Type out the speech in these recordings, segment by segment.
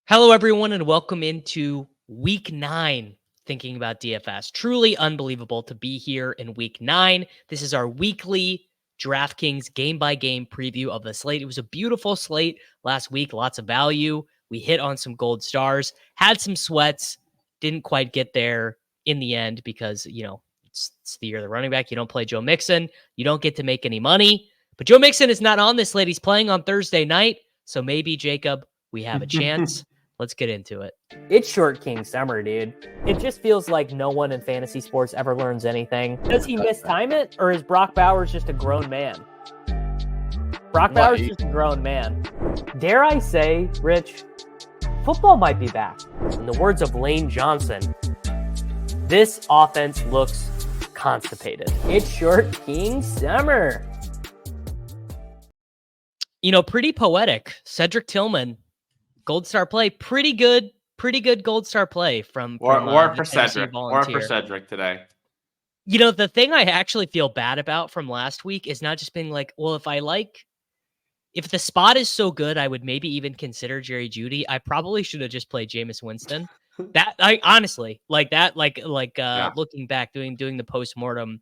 Hello, everyone, and welcome into Week 9, Thinking About DFS. Truly unbelievable to be here in Week 9. This is our weekly DraftKings game-by-game preview of the slate. It was a beautiful slate last week, lots of value. We hit on some gold stars, had some sweats, didn't quite get there in the end because, it's the year of the running back. You don't play Joe Mixon. You don't get to make any money. But Joe Mixon is not on this slate. He's playing on Thursday night, so maybe, Jacob, we have a chance. Let's get into it. It's Short King Summer, dude. It just feels like no one in fantasy sports ever learns anything. Does he mistime it, or is Brock Bowers just a grown man? Brock Bowers is just a grown man. Dare I say, Rich, football might be back. In the words of Lane Johnson, this offense looks constipated. It's Short King Summer. Pretty poetic. Cedric Tillman, Gold Star play, pretty good Gold Star play from or for Cedric today. The thing I actually feel bad about from last week is not just being like, well, if the spot is so good, I would maybe even consider Jerry Jeudy. I probably should have just played Jameis Winston. That I honestly looking back, doing the postmortem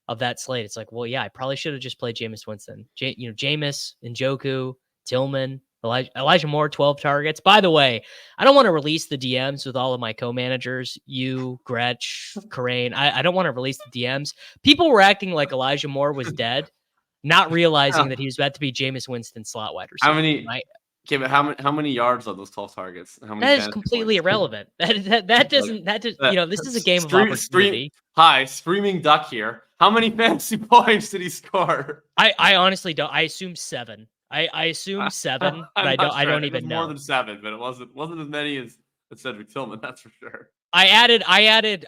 of that slate, it's like, well, yeah, I probably should have just played Jameis Winston. Jameis, Njoku, Tillman, Elijah Moore, 12 targets. By the way, I don't want to release the DMs with all of my co-managers, you, Gretch, Karain. I don't want to release the DMs. People were acting like Elijah Moore was dead, not realizing that he was about to be Jameis Winston slot wide receiver. How many yards on those 12 targets? That is completely irrelevant. That doesn't. This is a game of opportunity. Hi, Streaming Duck here. How many fantasy points did he score? I honestly don't. I assume 7. I assume 7, but I don't even know. More than 7, but it wasn't as many as Cedric Tillman, that's for sure. I added.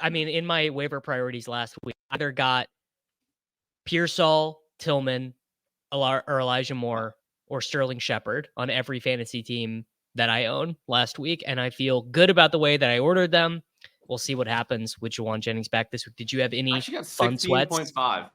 I mean, in my waiver priorities last week, I either got Pearsall, Tillman, or Elijah Moore, or Sterling Shepard on every fantasy team that I own last week, and I feel good about the way that I ordered them. We'll see what happens with Juwan Jennings back this week. Did you have any fun sweats? 16.5.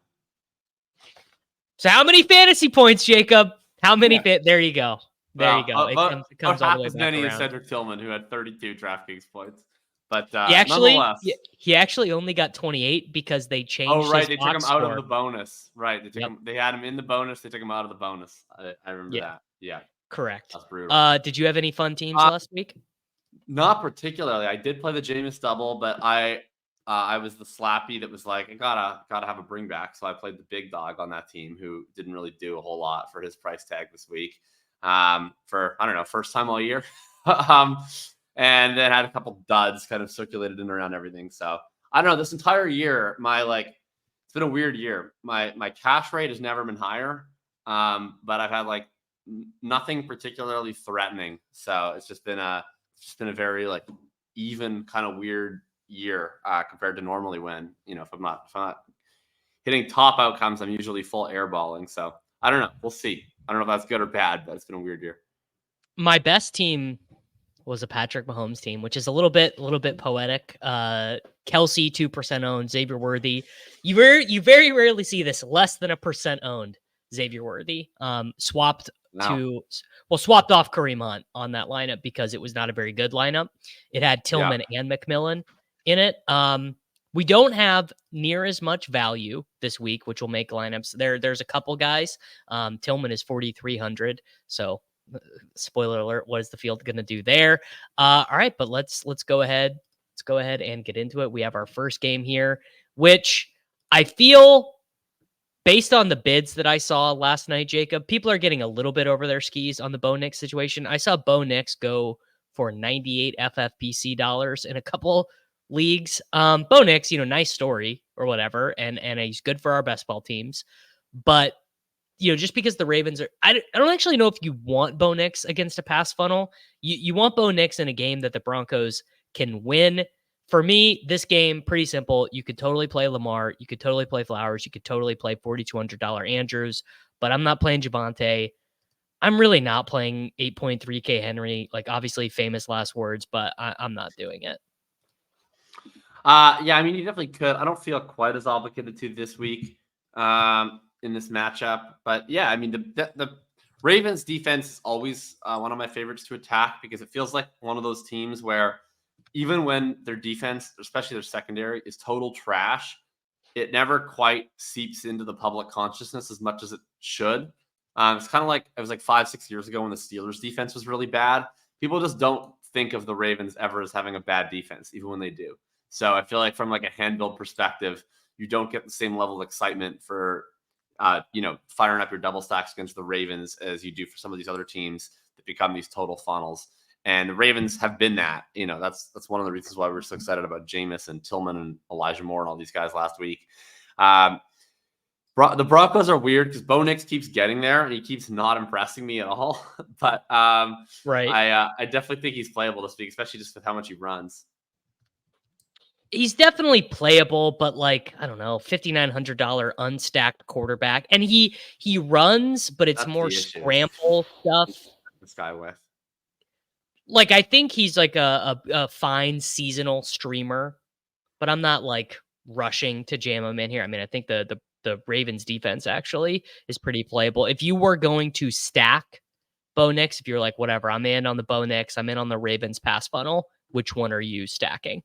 So how many fantasy points, Jacob? How many? There you go. There you go. It comes all the way back as many around. as Cedric Tillman, who had 32 DraftKings points. But he actually only got 28 because they changed. Oh, right. They took him out of the bonus. Right. They had him in the bonus. They took him out of the bonus. I remember that. Yeah. Correct. That's brutal. Did you have any fun teams last week? Not particularly. I did play the Jameis double, but I was the slappy that was like, I gotta have a bring back. So I played the big dog on that team, who didn't really do a whole lot for his price tag this week. For I don't know, first time all year. And then had a couple duds kind of circulated in around everything. So I don't know. This entire year, it's been a weird year. My cash rate has never been higher. But I've had nothing particularly threatening. So it's just been a very even kind of weird year compared to normally when, if I'm not hitting top outcomes, I'm usually full airballing. So I don't know. We'll see. I don't know if that's good or bad, but it's been a weird year. My best team was a Patrick Mahomes team, which is a little bit poetic. Kelsey 2% owned, Xavier Worthy. You very rarely see this less than 1% owned Xavier Worthy. Swapped off Kareem Hunt on that lineup because it was not a very good lineup. It had Tillman and McMillan in it. We don't have near as much value this week, which will make lineups. There's a couple guys. Tillman is 4,300. So spoiler alert, what is the field going to do there? All right, but let's go ahead. Let's go ahead and get into it. We have our first game here, which I feel, based on the bids that I saw last night, Jacob, people are getting a little bit over their skis on the Bo Nix situation. I saw Bo Nix go for 98 FFPC dollars in a couple leagues. Bo Nix, nice story or whatever, and he's good for our best ball teams. But just because the Ravens are, I don't actually know if you want Bo Nix against a pass funnel. You want Bo Nix in a game that the Broncos can win. For me, this game, pretty simple. You could totally play Lamar. You could totally play Flowers. You could totally play $4,200 Andrews. But I'm not playing Javonte. I'm really not playing 8.3K Henry. Obviously, famous last words, but I'm not doing it. Yeah, I mean, you definitely could. I don't feel quite as obligated to this week in this matchup. But yeah, I mean, the Ravens defense is always one of my favorites to attack because it feels like one of those teams where even when their defense, especially their secondary, is total trash, it never quite seeps into the public consciousness as much as it should. It's kind of like it was like 5-6 years ago when the Steelers defense was really bad. People just don't think of the Ravens ever as having a bad defense, even when they do. So I feel like from like a hand build perspective, you don't get the same level of excitement for firing up your double stacks against the Ravens as you do for some of these other teams that become these total funnels. And the Ravens have been that. That's one of the reasons why we're so excited about Jameis and Tillman and Elijah Moore and all these guys last week. The Broncos are weird because Bo Nix keeps getting there and he keeps not impressing me at all. But Right. I definitely think he's playable this week, especially just with how much he runs. He's definitely playable, but like, I don't know, $5,900 unstacked quarterback. And he runs, but it's That's more the issue. scramble stuff. This guy with. Like, I think he's like a fine seasonal streamer, but I'm not like rushing to jam him in here. I mean, I think the Ravens defense actually is pretty playable. If you were going to stack Bo Nix, if you're like, whatever, I'm in on the Bo Nix, I'm in on the Ravens pass funnel, which one are you stacking?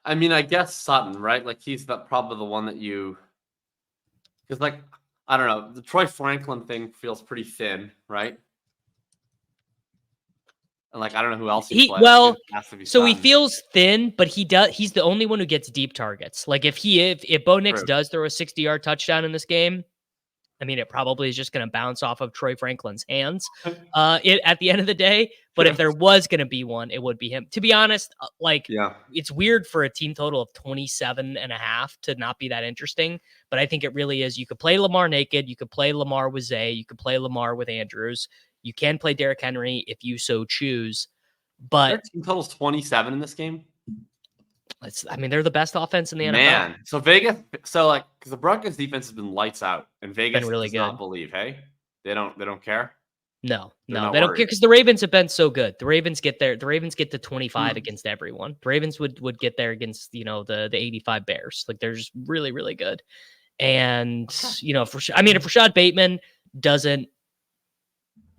I mean, I guess Sutton, right? Like he's probably the one that because like, I don't know, the Troy Franklin thing feels pretty thin, right? And like, I don't know who else he feels thin, but he's the only one who gets deep targets. Like if Bo Nix does throw a 60-yard touchdown in this game, I mean, it probably is just going to bounce off of Troy Franklin's hands at the end of the day. But if there was going to be one, it would be him. To be honest, it's weird for a team total of 27.5 to not be that interesting. But I think it really is. You could play Lamar naked. You could play Lamar with Zay. You could play Lamar with Andrews. You can play Derrick Henry if you so choose. But their team total's 27 in this game. They're the best offense in the NFL. Man, so Vegas, because the Broncos defense has been lights out, and Vegas does not believe. Hey, they don't care. No, they don't care because the Ravens have been so good. The Ravens get to 25 against everyone. The Ravens would get there against the 85 Bears. Like they're just really really good. And if Rashad Bateman doesn't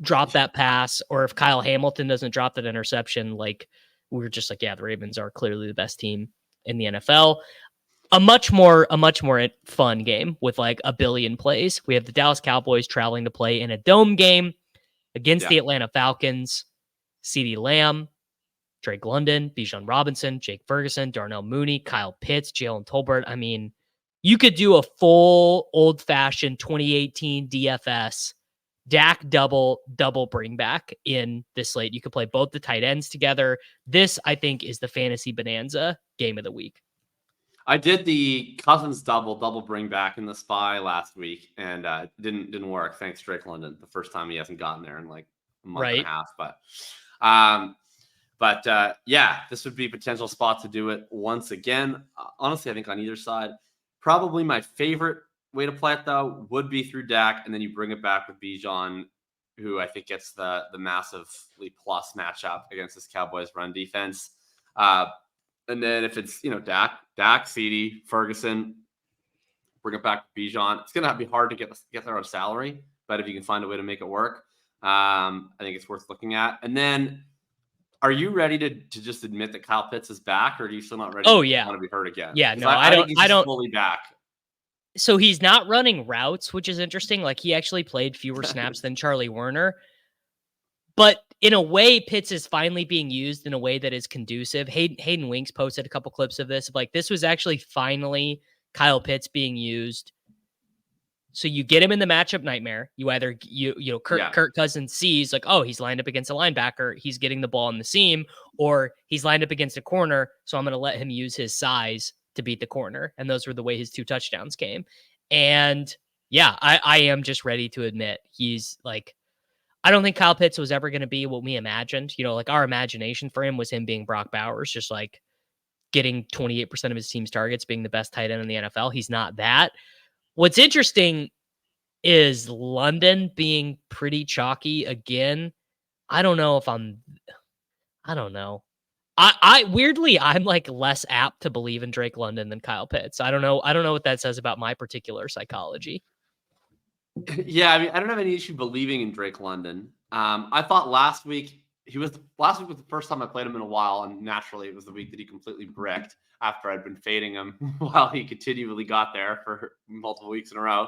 drop that pass, or if Kyle Hamilton doesn't drop that interception, like we're just like, yeah, the Ravens are clearly the best team in the NFL. A much more fun game with like a billion plays. We have the Dallas Cowboys traveling to play in a dome game against the Atlanta Falcons. CeeDee Lamb, Drake London, Bijan Robinson, Jake Ferguson, Darnell Mooney, Kyle Pitts, Jalen Tolbert. I mean, you could do a full old-fashioned 2018 DFS Dak double bring back in this slate. You could play both the tight ends together. This, I think, is the fantasy bonanza game of the week. I did the Cousins double bring back in the SPY last week, and didn't work. Thanks, Drake London. The first time he hasn't gotten there in like a month and a half. But this would be a potential spot to do it once again. Honestly, I think on either side, probably my favorite way to play it though would be through Dak, and then you bring it back with Bijan, who I think gets the massively plus matchup against this Cowboys run defense. And then if it's Dak, CeeDee, Ferguson, bring it back to Bijan. It's gonna be hard to get there on salary, but if you can find a way to make it work, I think it's worth looking at. And then, are you ready to just admit that Kyle Pitts is back, or are you still not ready? Oh yeah, want to be hurt again? Yeah, no, I don't fully back. So he's not running routes, which is interesting. Like he actually played fewer snaps than Charlie Werner. But in a way, Pitts is finally being used in a way that is conducive. Hayden Winks posted a couple clips of this. Like this was actually finally Kyle Pitts being used. So you get him in the matchup nightmare. You either Kirk Cousins sees like, oh, he's lined up against a linebacker, he's getting the ball in the seam, or he's lined up against a corner, so I'm going to let him use his size to beat the corner. And those were the way his 2 touchdowns came. And yeah, I am just ready to admit he's like, I don't think Kyle Pitts was ever going to be what we imagined. Like our imagination for him was him being Brock Bowers, just like getting 28% of his team's targets, being the best tight end in the NFL. He's not that. What's interesting is London being pretty chalky again. I don't know. I weirdly, I'm like less apt to believe in Drake London than Kyle Pitts. I don't know what that says about my particular psychology. Yeah, I mean, I don't have any issue believing in Drake London. I thought last week was the first time I played him in a while, and naturally, it was the week that he completely bricked after I'd been fading him while he continually got there for multiple weeks in a row.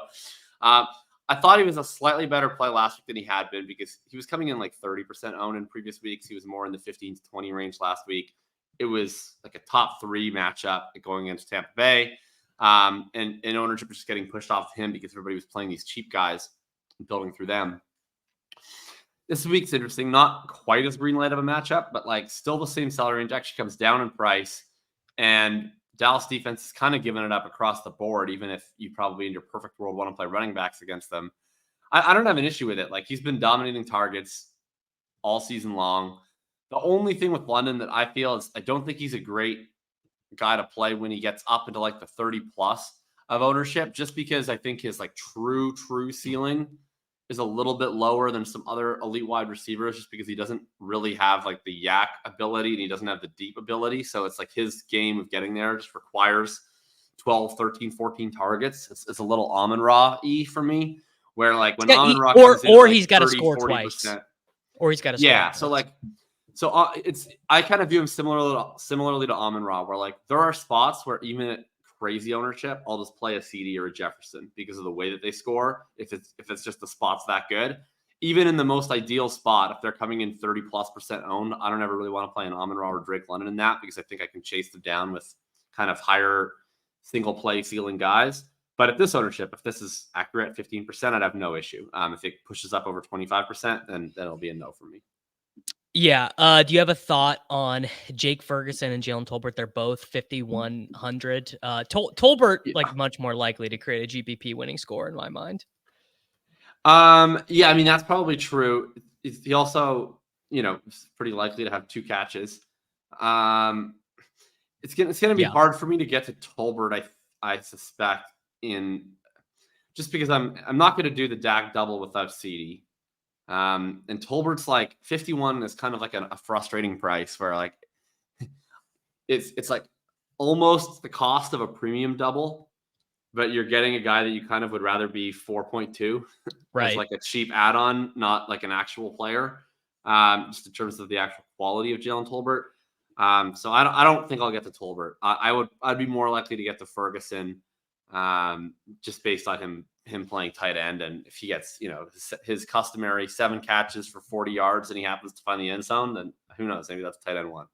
Um, I thought he was a slightly better play last week than he had been because he was coming in like 30% owned in previous weeks. He was more in the 15 to 20 range last week. It was like a top 3 matchup going against Tampa Bay. And ownership was just getting pushed off him because everybody was playing these cheap guys and building through them. This week's interesting. Not quite as green light of a matchup, but like still the same salary range. Actually comes down in price. And Dallas defense is kind of giving it up across the board, even if you probably in your perfect world want to play running backs against them. I don't have an issue with it. Like he's been dominating targets all season long. The only thing with London that I feel is I don't think he's a great guy to play when he gets up into like the 30 plus of ownership, just because I think his like true ceiling is a little bit lower than some other elite wide receivers, just because he doesn't really have like the yak ability and he doesn't have the deep ability. So it's like his game of getting there just requires 12, 13, 14 targets. It's a little Amon-Ra-y for me, where like when Amon-Ra comes in, or like he's got to 30, score 40%, twice, or he's got to score. yeah. Twice. So like, it's I kind of view him similarly to Amon-Ra, where like there are spots where even at crazy ownership, I'll just play a CD or a Jefferson because of the way that they score. If it's just the spots that good, even in the most ideal spot, if they're coming in 30+% owned, I don't ever really want to play an Amon-Ra or Drake London in that because I think I can chase them down with kind of higher single play ceiling guys. But at this ownership, if this is accurate at 15%, I'd have no issue. If it pushes up over 25%, then it'll be a no for me. Yeah. Do you have a thought on Jake Ferguson and Jalen Tolbert? They're both 5,100. Tolbert like much more likely to create a GPP winning score in my mind. Yeah, I mean that's probably true. He also, is pretty likely to have 2 catches. It's gonna be hard for me to get to Tolbert. I suspect just because I'm not going to do the Dak double without CD. And Tolbert's like 51 is kind of like a frustrating price where like it's like almost the cost of a premium double, but you're getting a guy that you kind of would rather be 4.2 as like a cheap add-on, not like an actual player, just in terms of the actual quality of Jalen Tolbert. So I don't think I'll get to Tolbert. I'd be more likely to get to Ferguson, just based on him playing tight end. And if he gets, his customary 7 catches for 40 yards and he happens to find the end zone, then who knows? Maybe that's tight end 1.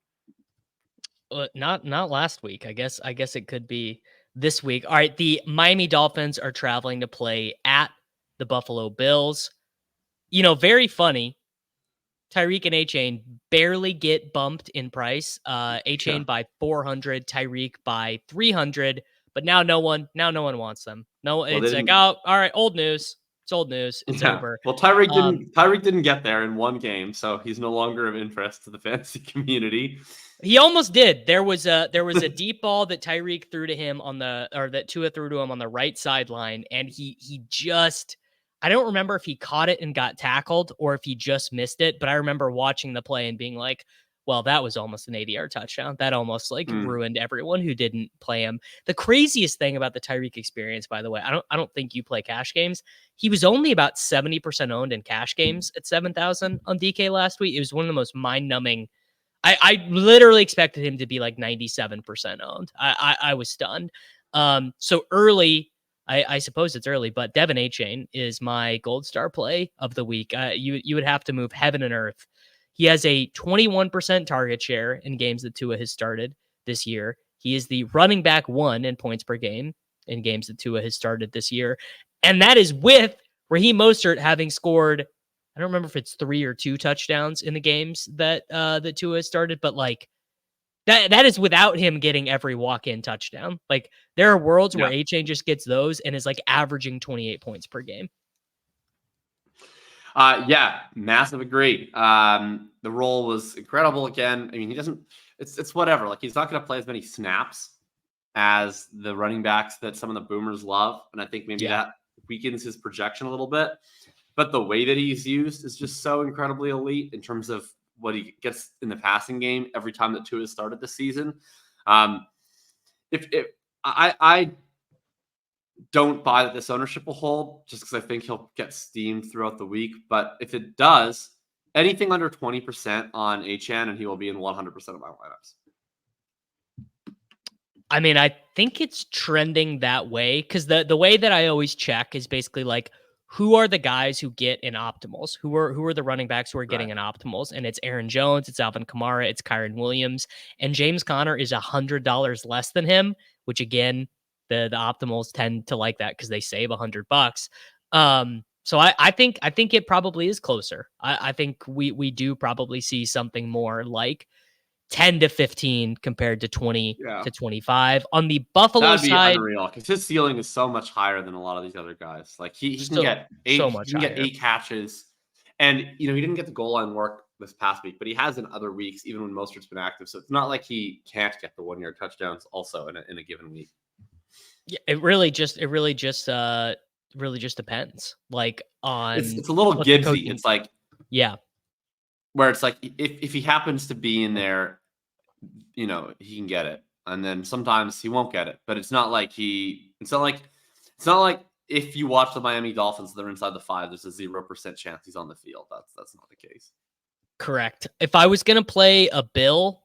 Not last week. I guess it could be this week. All right. The Miami Dolphins are traveling to play at the Buffalo Bills. Very funny. Tyreek and A-Chain barely get bumped in price. A-Chain by 400, Tyreek by 300. But now no one wants them. No, it's like, oh, all right, old news. It's old news. It's over. Well, Tyreek didn't get there in one game, so he's no longer of interest to the fantasy community. He almost did. There was a deep ball that Tyreek threw to him that Tua threw to him on the right sideline, and he just, I don't remember if he caught it and got tackled or if he just missed it, but I remember watching the play and being like, well, that was almost an 80-yard touchdown. That almost ruined everyone who didn't play him. The craziest thing about the Tyreek experience, by the way, I don't think you play cash games. He was only about 70% owned in cash games at 7,000 on DK last week. It was one of the most mind-numbing. I literally expected him to be like 97% owned. I was stunned. So early, I suppose it's early, but Devin A-Chain is my gold star play of the week. You would have to move heaven and earth. He has a 21% target share in games that Tua has started this year. He is the running back 1 in points per game in games that Tua has started this year. And that is with Raheem Mostert having scored, I don't remember if it's 3 or 2 touchdowns in the games that Tua has started, but like that is without him getting every walk-in touchdown. Like there are worlds where A-Chain just gets those and is like averaging 28 points per game. Yeah, massive agree. The role was incredible again. I mean, it's whatever. Like he's not going to play as many snaps as the running backs that some of the boomers love. And I think maybe that weakens his projection a little bit. But the way that he's used is just so incredibly elite in terms of what he gets in the passing game every time that Tua has started this season. I don't buy that this ownership will hold, just because I think he'll get steamed throughout the week. But if it does, anything under 20% on HN, and he will be in 100% of my lineups. I mean, I think it's trending that way because the way that I always check is basically like, who are the guys who get in optimals? Who are the running backs who are getting in optimals? And it's Aaron Jones, it's Alvin Kamara, it's Kyron Williams, and James Conner is $100 less than him, which again, the optimals tend to like that because they save $100. So I think it probably is closer. I think we do probably see something more like 10 to 15 compared to 20 to 25. On the Buffalo That'd be side, unreal because his ceiling is so much higher than a lot of these other guys. Like he can get eight, so much he can get higher. 8 catches, and he didn't get the goal line work this past week, but he has in other weeks, even when Mostert's been active. So it's not like he can't get the 1-yard touchdowns also in a given week. Yeah, it really just depends. Like on it's a little Gibbsy. It's like where it's like if he happens to be in there, he can get it. And then sometimes he won't get it. But it's not like if you watch the Miami Dolphins, they're inside the 5, there's a 0% chance he's on the field. That's not the case. Correct. If I was gonna play a Bill,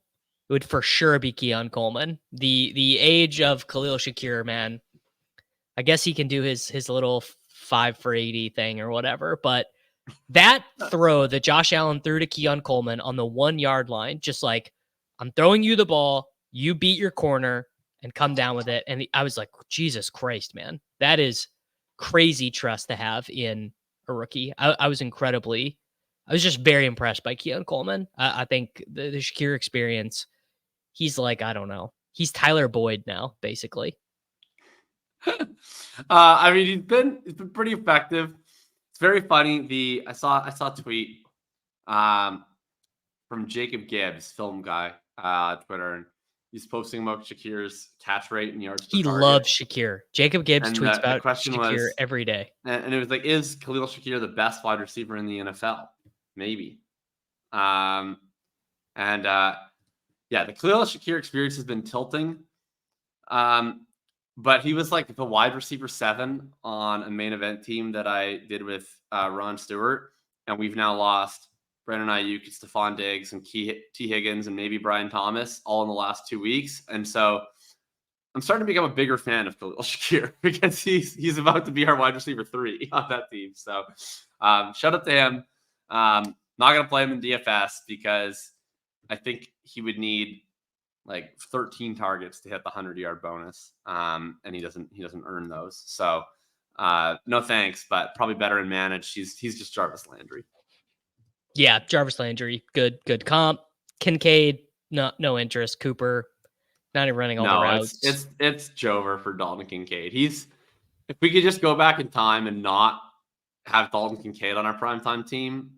it would for sure be Keon Coleman. The age of Khalil Shakir, man. I guess he can do his little 5 for 80 thing or whatever, but that throw that Josh Allen threw to Keon Coleman on the 1-yard line, just like, I'm throwing you the ball, you beat your corner and come down with it. And I was like, Jesus Christ, man, that is crazy trust to have in a rookie. I was just very impressed by Keon Coleman. I think the Shakir experience, he's like, I don't know. He's Tyler Boyd now, basically. I mean, he's been pretty effective. It's very funny. I saw a tweet from Jakob Gibbs, film guy, Twitter, and he's posting about Shakir's catch rate and yards per target. Loves Shakir. Jakob Gibbs tweets about Shakir every day. And it was like, is Khalil Shakir the best wide receiver in the NFL? Maybe. The Khalil Shakir experience has been tilting. But he was like the wide receiver 7 on a main event team that I did with Ron Stewart. And we've now lost Brandon Ayuk, Stephon Diggs, and T. Higgins, and maybe Brian Thomas all in the last 2 weeks. And so I'm starting to become a bigger fan of Khalil Shakir because he's about to be our wide receiver 3 on that team. So shout out to him. Not going to play him in DFS because I think he would need like 13 targets to hit the 100-yard bonus. And he doesn't earn those. So no thanks, but probably better in managed. He's just Jarvis Landry. Yeah, Jarvis Landry, good comp. Kincaid, no interest. Cooper, not even running all the routes. It's Jover for Dalton Kincaid. If we could just go back in time and not have Dalton Kincaid on our primetime team,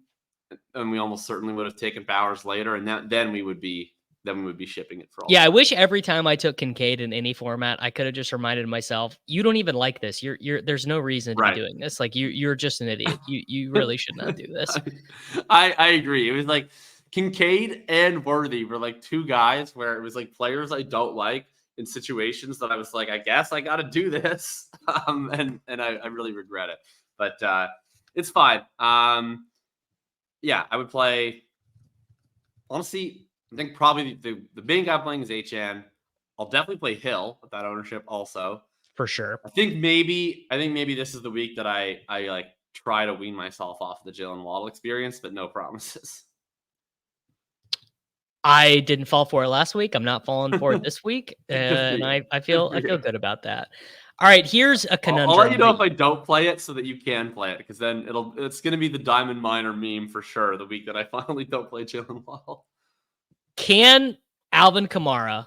and we almost certainly would have taken Bowers later, and then we would be shipping it for all. Yeah, I wish every time I took Kincaid in any format, I could have just reminded myself, you don't even like this. You're there's no reason to be doing this. Like you're just an idiot. You really should not do this. I agree. It was like Kincaid and Worthy were like 2 guys where it was like players I don't like in situations that I was like, I guess I got to do this. And I really regret it, but it's fine. I would play, honestly, I think probably the main guy playing is HN. I'll definitely play Hill with that ownership also. For sure. I think maybe this is the week that I like try to wean myself off the Jalen Waddle experience, but no promises. I didn't fall for it last week. I'm not falling for it this week. And I feel good about that. All right, here's a conundrum. I'll let you know if I don't play it so that you can play it, because then it's going to be the Diamond Miner meme for sure the week that I finally don't play Jalen Waddle. Can Alvin Kamara,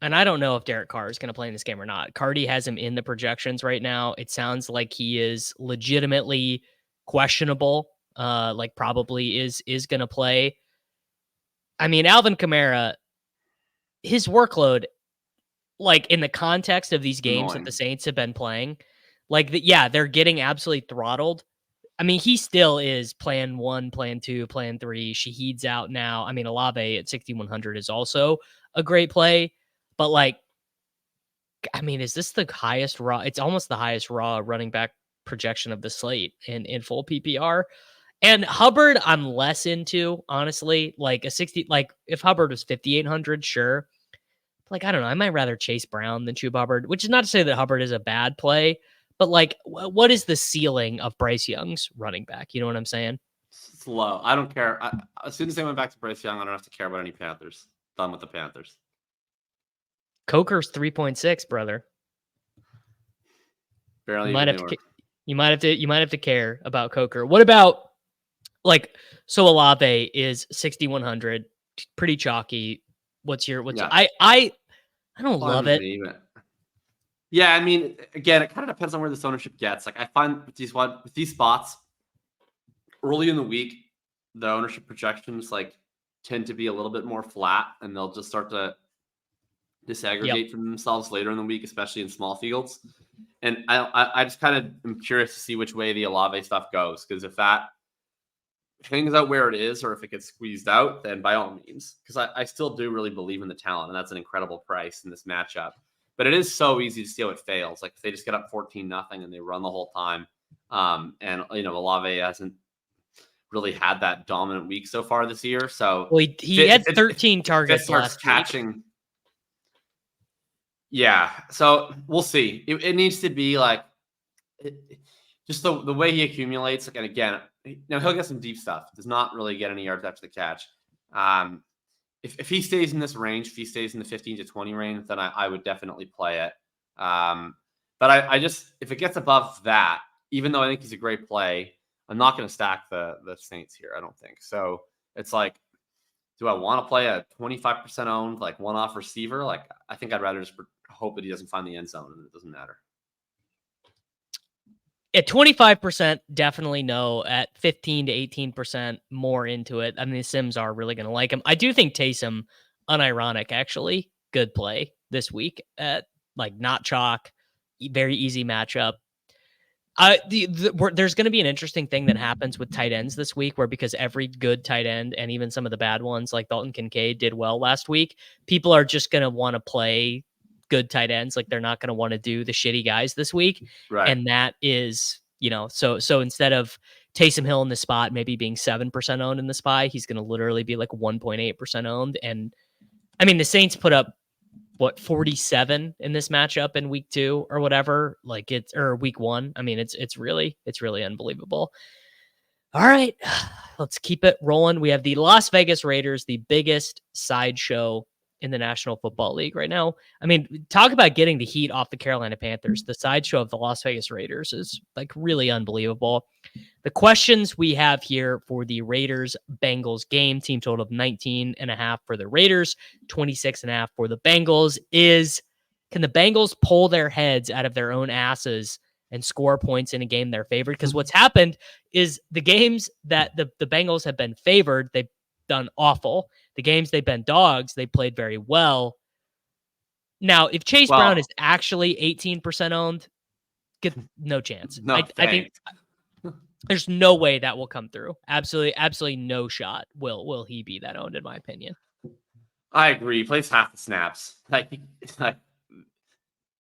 and I don't know if Derek Carr is going to play in this game or not. Cardi has him in the projections right now. It sounds like he is legitimately questionable, like probably is going to play. I mean, Alvin Kamara, his workload, like in the context of these games that the Saints have been playing, like they're getting absolutely throttled. I mean, he still is plan 1, plan 2, plan 3. Shaheed's out now. I mean, Olave at 6,100 is also a great play, but like I mean, is this the highest raw? It's almost the highest raw running back projection of the slate in full PPR. And Hubbard, I'm less into, honestly. Like a 60, like if Hubbard was 5,800, sure. Like, I don't know. I might rather Chase Brown than Chuba Hubbard, which is not to say that Hubbard is a bad play, but like, what is the ceiling of Bryce Young's running back? You know what I'm saying? It's low. I don't care. As soon as they went back to Bryce Young, I don't have to care about any Panthers. Done with the Panthers. Coker's 3.6, brother. Barely. You might have to care about Coker. What about like, so Olave is 6,100, pretty chalky. What's Yeah. I don't love it. Yeah, I mean, again, it kind of depends on where this ownership gets. Like I find with these spots early in the week, the ownership projections like tend to be a little bit more flat, and they'll just start to disaggregate from themselves later in the week, especially in small fields. And I just kind of am curious to see which way the Olave stuff goes, because if that hangs out where it is, or if it gets squeezed out, then by all means, because I still do really believe in the talent, and that's an incredible price in this matchup. But it is so easy to see how it fails. Like if they just get up 14-0 and they run the whole time, and Olave hasn't really had that dominant week so far this year. So he had 13 targets last catching. week. Yeah, so we'll see. It needs to be like just the way he accumulates. Like, and again, he'll get some deep stuff. Does not really get any yards after the catch. If he stays in this range, if he stays in the 15 to 20 range, then I would definitely play it. But I just, if it gets above that, even though I think he's a great play, I'm not going to stack the Saints here. I don't think so. It's like, do I want to play a 25% owned, like one-off receiver? Like, I think I'd rather just hope that he doesn't find the end zone and it doesn't matter. At 25%, definitely no. At 15 to 18% more into it. I mean, the Sims are really going to like him. I do think Taysom, unironic, actually, good play this week at like not chalk, very easy matchup. There's going to be an interesting thing that happens with tight ends this week, where because every good tight end and even some of the bad ones like Dalton Kincaid did well last week, people are just going to want to play good tight ends. Like they're not going to want to do the shitty guys this week. Right. And that is, so instead of Taysom Hill in the spot, maybe being 7% owned in the SPY, he's going to literally be like 1.8% owned. And I mean, the Saints put up 47 in this matchup in week 2 or whatever, or week 1. I mean, it's really unbelievable. All right, let's keep it rolling. We have the Las Vegas Raiders, the biggest sideshow in the National Football League right now. I mean, talk about getting the heat off the Carolina Panthers. The sideshow of the Las Vegas Raiders is like really unbelievable. The questions we have here for the Raiders-Bengals game, team total of 19.5 for the Raiders, 26.5 for the Bengals, is can the Bengals pull their heads out of their own asses and score points in a game they're favored? Because what's happened is the games that the Bengals have been favored, they've done awful. The games they've been dogs, they played very well. Now, if Chase Brown is actually 18% owned, no chance. No, I think there's no way that will come through. Absolutely no shot will he be that owned, in my opinion. I agree. He plays half the snaps. It's like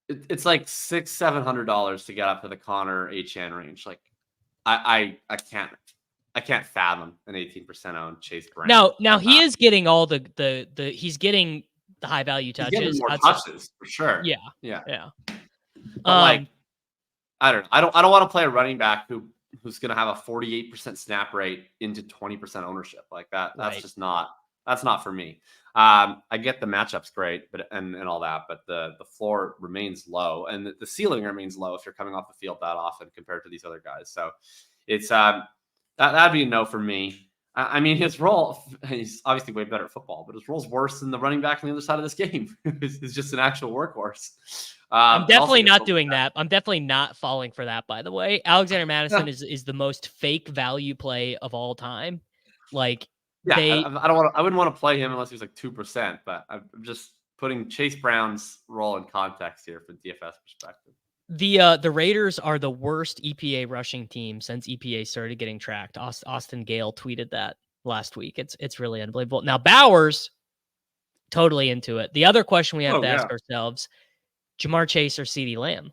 $600-700 to get up to the Connor HN range. Like I can't fathom an 18% owned Chase Brown. Now he is getting all the he's getting the high value touches. He's getting more touches for sure. Yeah. But I don't want to play a running back who's going to have a 48% snap rate into 20% ownership like that. That's just not. That's not for me. I get the matchup's great, but and all that, but the floor remains low and the ceiling remains low if you're coming off the field that often compared to these other guys. So it's that'd be a no for me. I mean, his role, he's obviously way better at football, but his role's worse than the running back on the other side of this game. It's just an actual workhorse. I'm definitely not doing that. I'm definitely not falling for that, by the way. Alexander Madison is the most fake value play of all time. Like, I wouldn't want to play him unless he was like 2%, but I'm just putting Chase Brown's role in context here from DFS perspective. The Raiders are the worst EPA rushing team since EPA started getting tracked. Austin Gale tweeted that last week. It's really unbelievable. Now Bowers, totally into it. The other question we have to ask ourselves, Jamar Chase or CeeDee Lamb.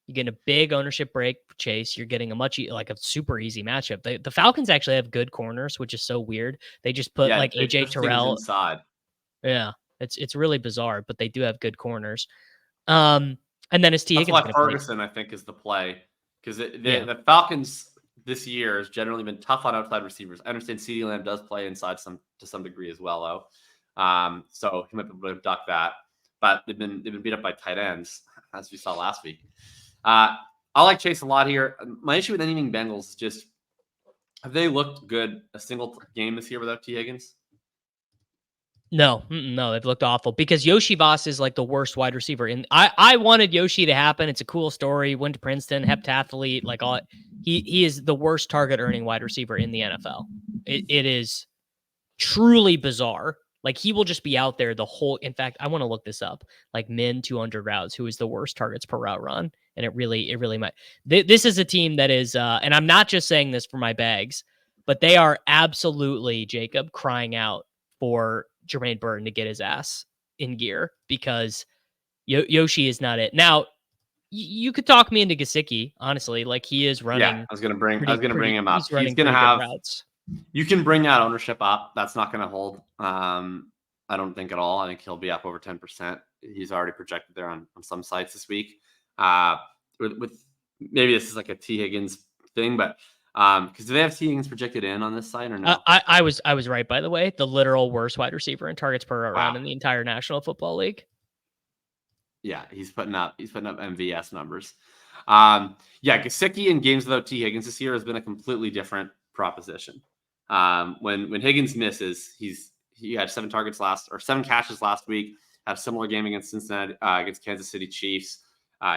You're getting a big ownership break for Chase. You're getting a super easy matchup. The Falcons actually have good corners, which is so weird. They just put like they AJ push things Terrell. inside. Yeah, it's really bizarre, but they do have good corners. And then is T. That's Higgins why Ferguson, I think, is the play, because the Falcons this year has generally been tough on outside receivers. I understand CeeDee Lamb does play inside to some degree as well, though. So he might be able to duck that. But they've been beat up by tight ends, as we saw last week. I like Chase a lot here. My issue with anything Bengals is just, have they looked good a single game this year without T. Higgins? No, they've looked awful because Yoshi Voss is like the worst wide receiver. And I wanted Yoshi to happen. It's a cool story. Went to Princeton, heptathlete, like all. He is the worst target earning wide receiver in the NFL. It is truly bizarre. Like he will just be out there the whole. In fact, I want to look this up. Like min 200 routes, who is the worst targets per route run, and it really might. This is a team that is, and I'm not just saying this for my bags, but they are absolutely, Jacob, crying out for Jermaine Burton to get his ass in gear because Yoshi is not it. Now, you could talk me into Gesicki, honestly. Like he is running. Yeah, I was gonna bring him up. He's gonna have routes. You can bring that ownership up. That's not going to hold. I don't think at all. I think he'll be up over 10%. He's already projected there on some sites this week. With maybe this is like a T. Higgins thing, but because do they have T. Higgins projected in on this site or no? I was right, by the way. The literal worst wide receiver in targets per round in the entire National Football League. Yeah, he's putting up MVS numbers. Gesicki in games without T. Higgins this year has been a completely different proposition. When Higgins misses, he had 7 catches last week. Had a similar game against Cincinnati, against Kansas City Chiefs.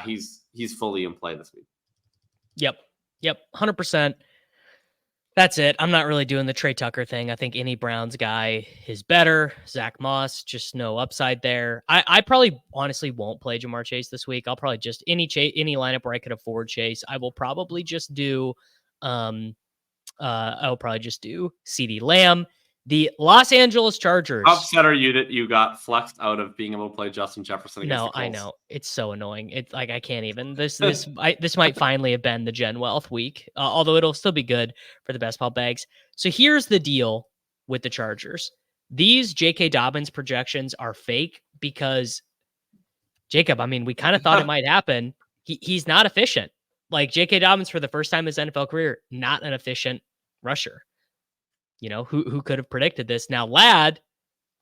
He's fully in play this week. Yep, 100%. That's it. I'm not really doing the Trey Tucker thing. I think any Browns guy is better. Zach Moss, just no upside there. I probably honestly won't play Jamar Chase this week. I'll probably just any lineup where I could afford Chase. I will probably just do I'll probably just do CeeDee Lamb. The Los Angeles Chargers. How upset are you that you got flexed out of being able to play Justin Jefferson against the Colts? No, I know. It's so annoying. It's like I can't even. This might finally have been the Gen Wealth week, although it'll still be good for the best ball bags. So here's the deal with the Chargers. These J.K. Dobbins projections are fake because, Jacob, I mean, we kind of thought it might happen. He's not efficient. Like J.K. Dobbins, for the first time in his NFL career, not an efficient rusher. You know, who could have predicted this? Now, Ladd,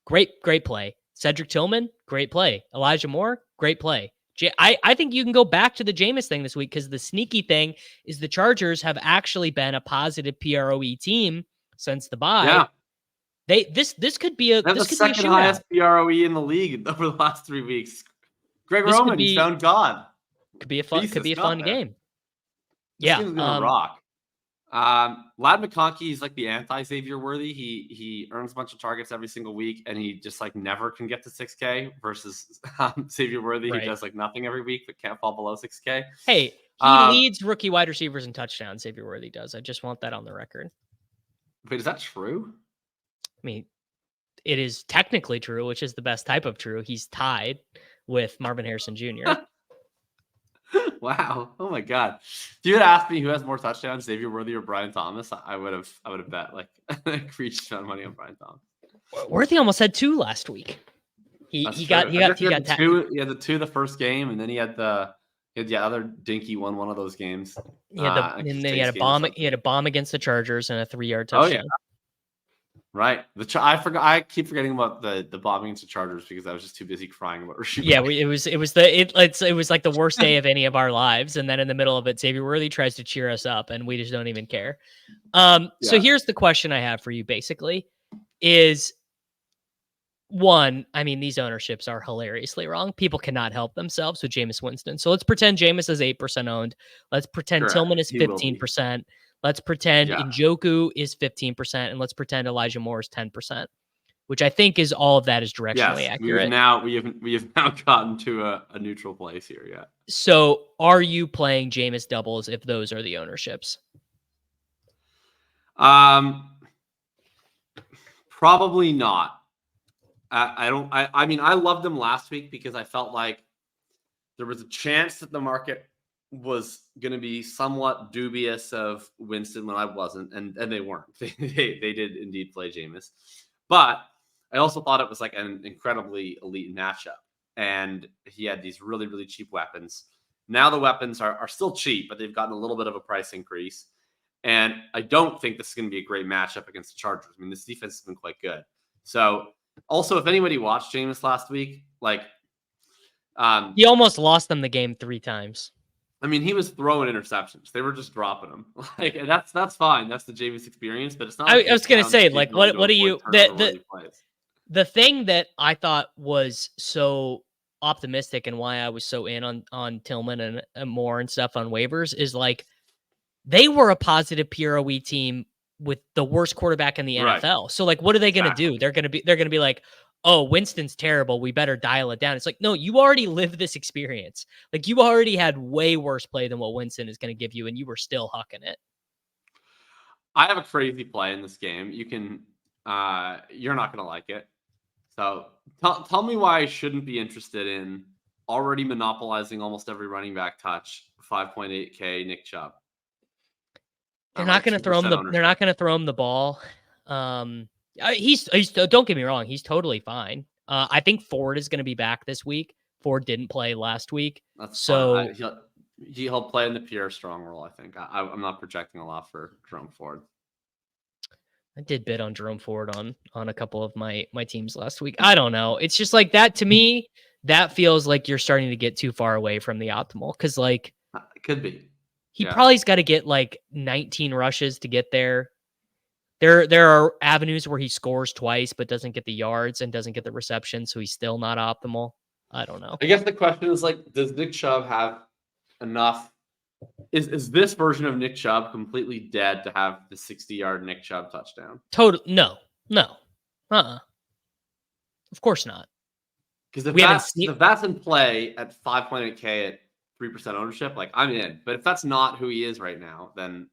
great play. Cedric Tillman, great play. Elijah Moore, great play. I think you can go back to the Jameis thing this week because the sneaky thing is the Chargers have actually been a positive PROE team since the bye. Yeah. This could be a the second highest PROE in the league over the last 3 weeks. Greg Roman, he's found God. Could be a fun game. This game's gonna rock. Ladd McConkey is like the anti-Xavier Worthy. He earns a bunch of targets every single week, and he just like never can get to 6K versus Xavier Worthy, who does like nothing every week but can't fall below 6K. Hey, he leads rookie wide receivers in touchdowns. Xavier Worthy does. I just want that on the record. Wait, is that true? I mean, it is technically true, which is the best type of true. He's tied with Marvin Harrison Jr. Wow. Oh my God. If you had asked me who has more touchdowns, Xavier Worthy or Brian Thomas, I would have bet like a huge amount of money on Brian Thomas. Worthy almost had 2 last week. He had the 2 the first game, and then he had the other dinky one of those games. He had a bomb against the Chargers and a 3-yard touchdown. Oh yeah. Right. I keep forgetting about the bombing against the Chargers because I was just too busy crying about Rasheed. Yeah, it was like the worst day of any of our lives, and then in the middle of it, Xavier Worthy tries to cheer us up, and we just don't even care. So here's the question I have for you. Basically, is one. I mean, these ownerships are hilariously wrong. People cannot help themselves with Jameis Winston. So let's pretend Jameis is 8% owned. Let's pretend Tillman is 15%. Let's pretend Njoku is 15%, and let's pretend Elijah Moore is 10%, which I think is all of that is directionally accurate. We have now gotten to a neutral place here. Yeah. So are you playing Jameis doubles if those are the ownerships? Probably not. I mean, I loved them last week because I felt like there was a chance that the market was going to be somewhat dubious of Winston when I wasn't, and they weren't. They did indeed play Jameis, but I also thought it was like an incredibly elite matchup, and he had these really, really cheap weapons. Now the weapons are still cheap, but they've gotten a little bit of a price increase, and I don't think this is going to be a great matchup against the Chargers. I mean, this defense has been quite good. So, also, if anybody watched Jameis last week, like, he almost lost them the game 3 times. I mean, he was throwing interceptions. They were just dropping them. Like, and that's fine. That's the Jameis experience, but it's not. I was going to say, like, what do you the thing that I thought was so optimistic and why I was so in on Tillman and Moore and stuff on waivers is like they were a positive PROE team with the worst quarterback in the NFL. Right. So like, what are they going to do? They're going to be like, oh, Winston's terrible. We better dial it down. It's like, no, you already lived this experience. Like you already had way worse play than what Winston is going to give you. And you were still hucking it. I have a crazy play in this game. You can, you're not going to like it. So tell me why I shouldn't be interested in already monopolizing almost every running back touch, 5.8K Nick Chubb. They're not going to throw him they're not going to throw him the ball. He's don't get me wrong, he's totally fine. I think Ford is going to be back this week. Ford didn't play last week. That's so he'll play in the pure strong role, I think. I'm not projecting a lot for Jerome Ford. I did bid on Jerome Ford on a couple of my teams last week. I don't know. It's just like that to me, that feels like you're starting to get too far away from the optimal because like it could be. He probably's got to get like 19 rushes to get there. There are avenues where he scores twice but doesn't get the yards and doesn't get the reception, so he's still not optimal. I don't know. I guess the question is like, does Nick Chubb have enough? Is this version of Nick Chubb completely dead to have the 60-yard Nick Chubb touchdown? No. Of course not. Because if that's in play at 5.8K at 3% ownership, like I'm in. But if that's not who he is right now, then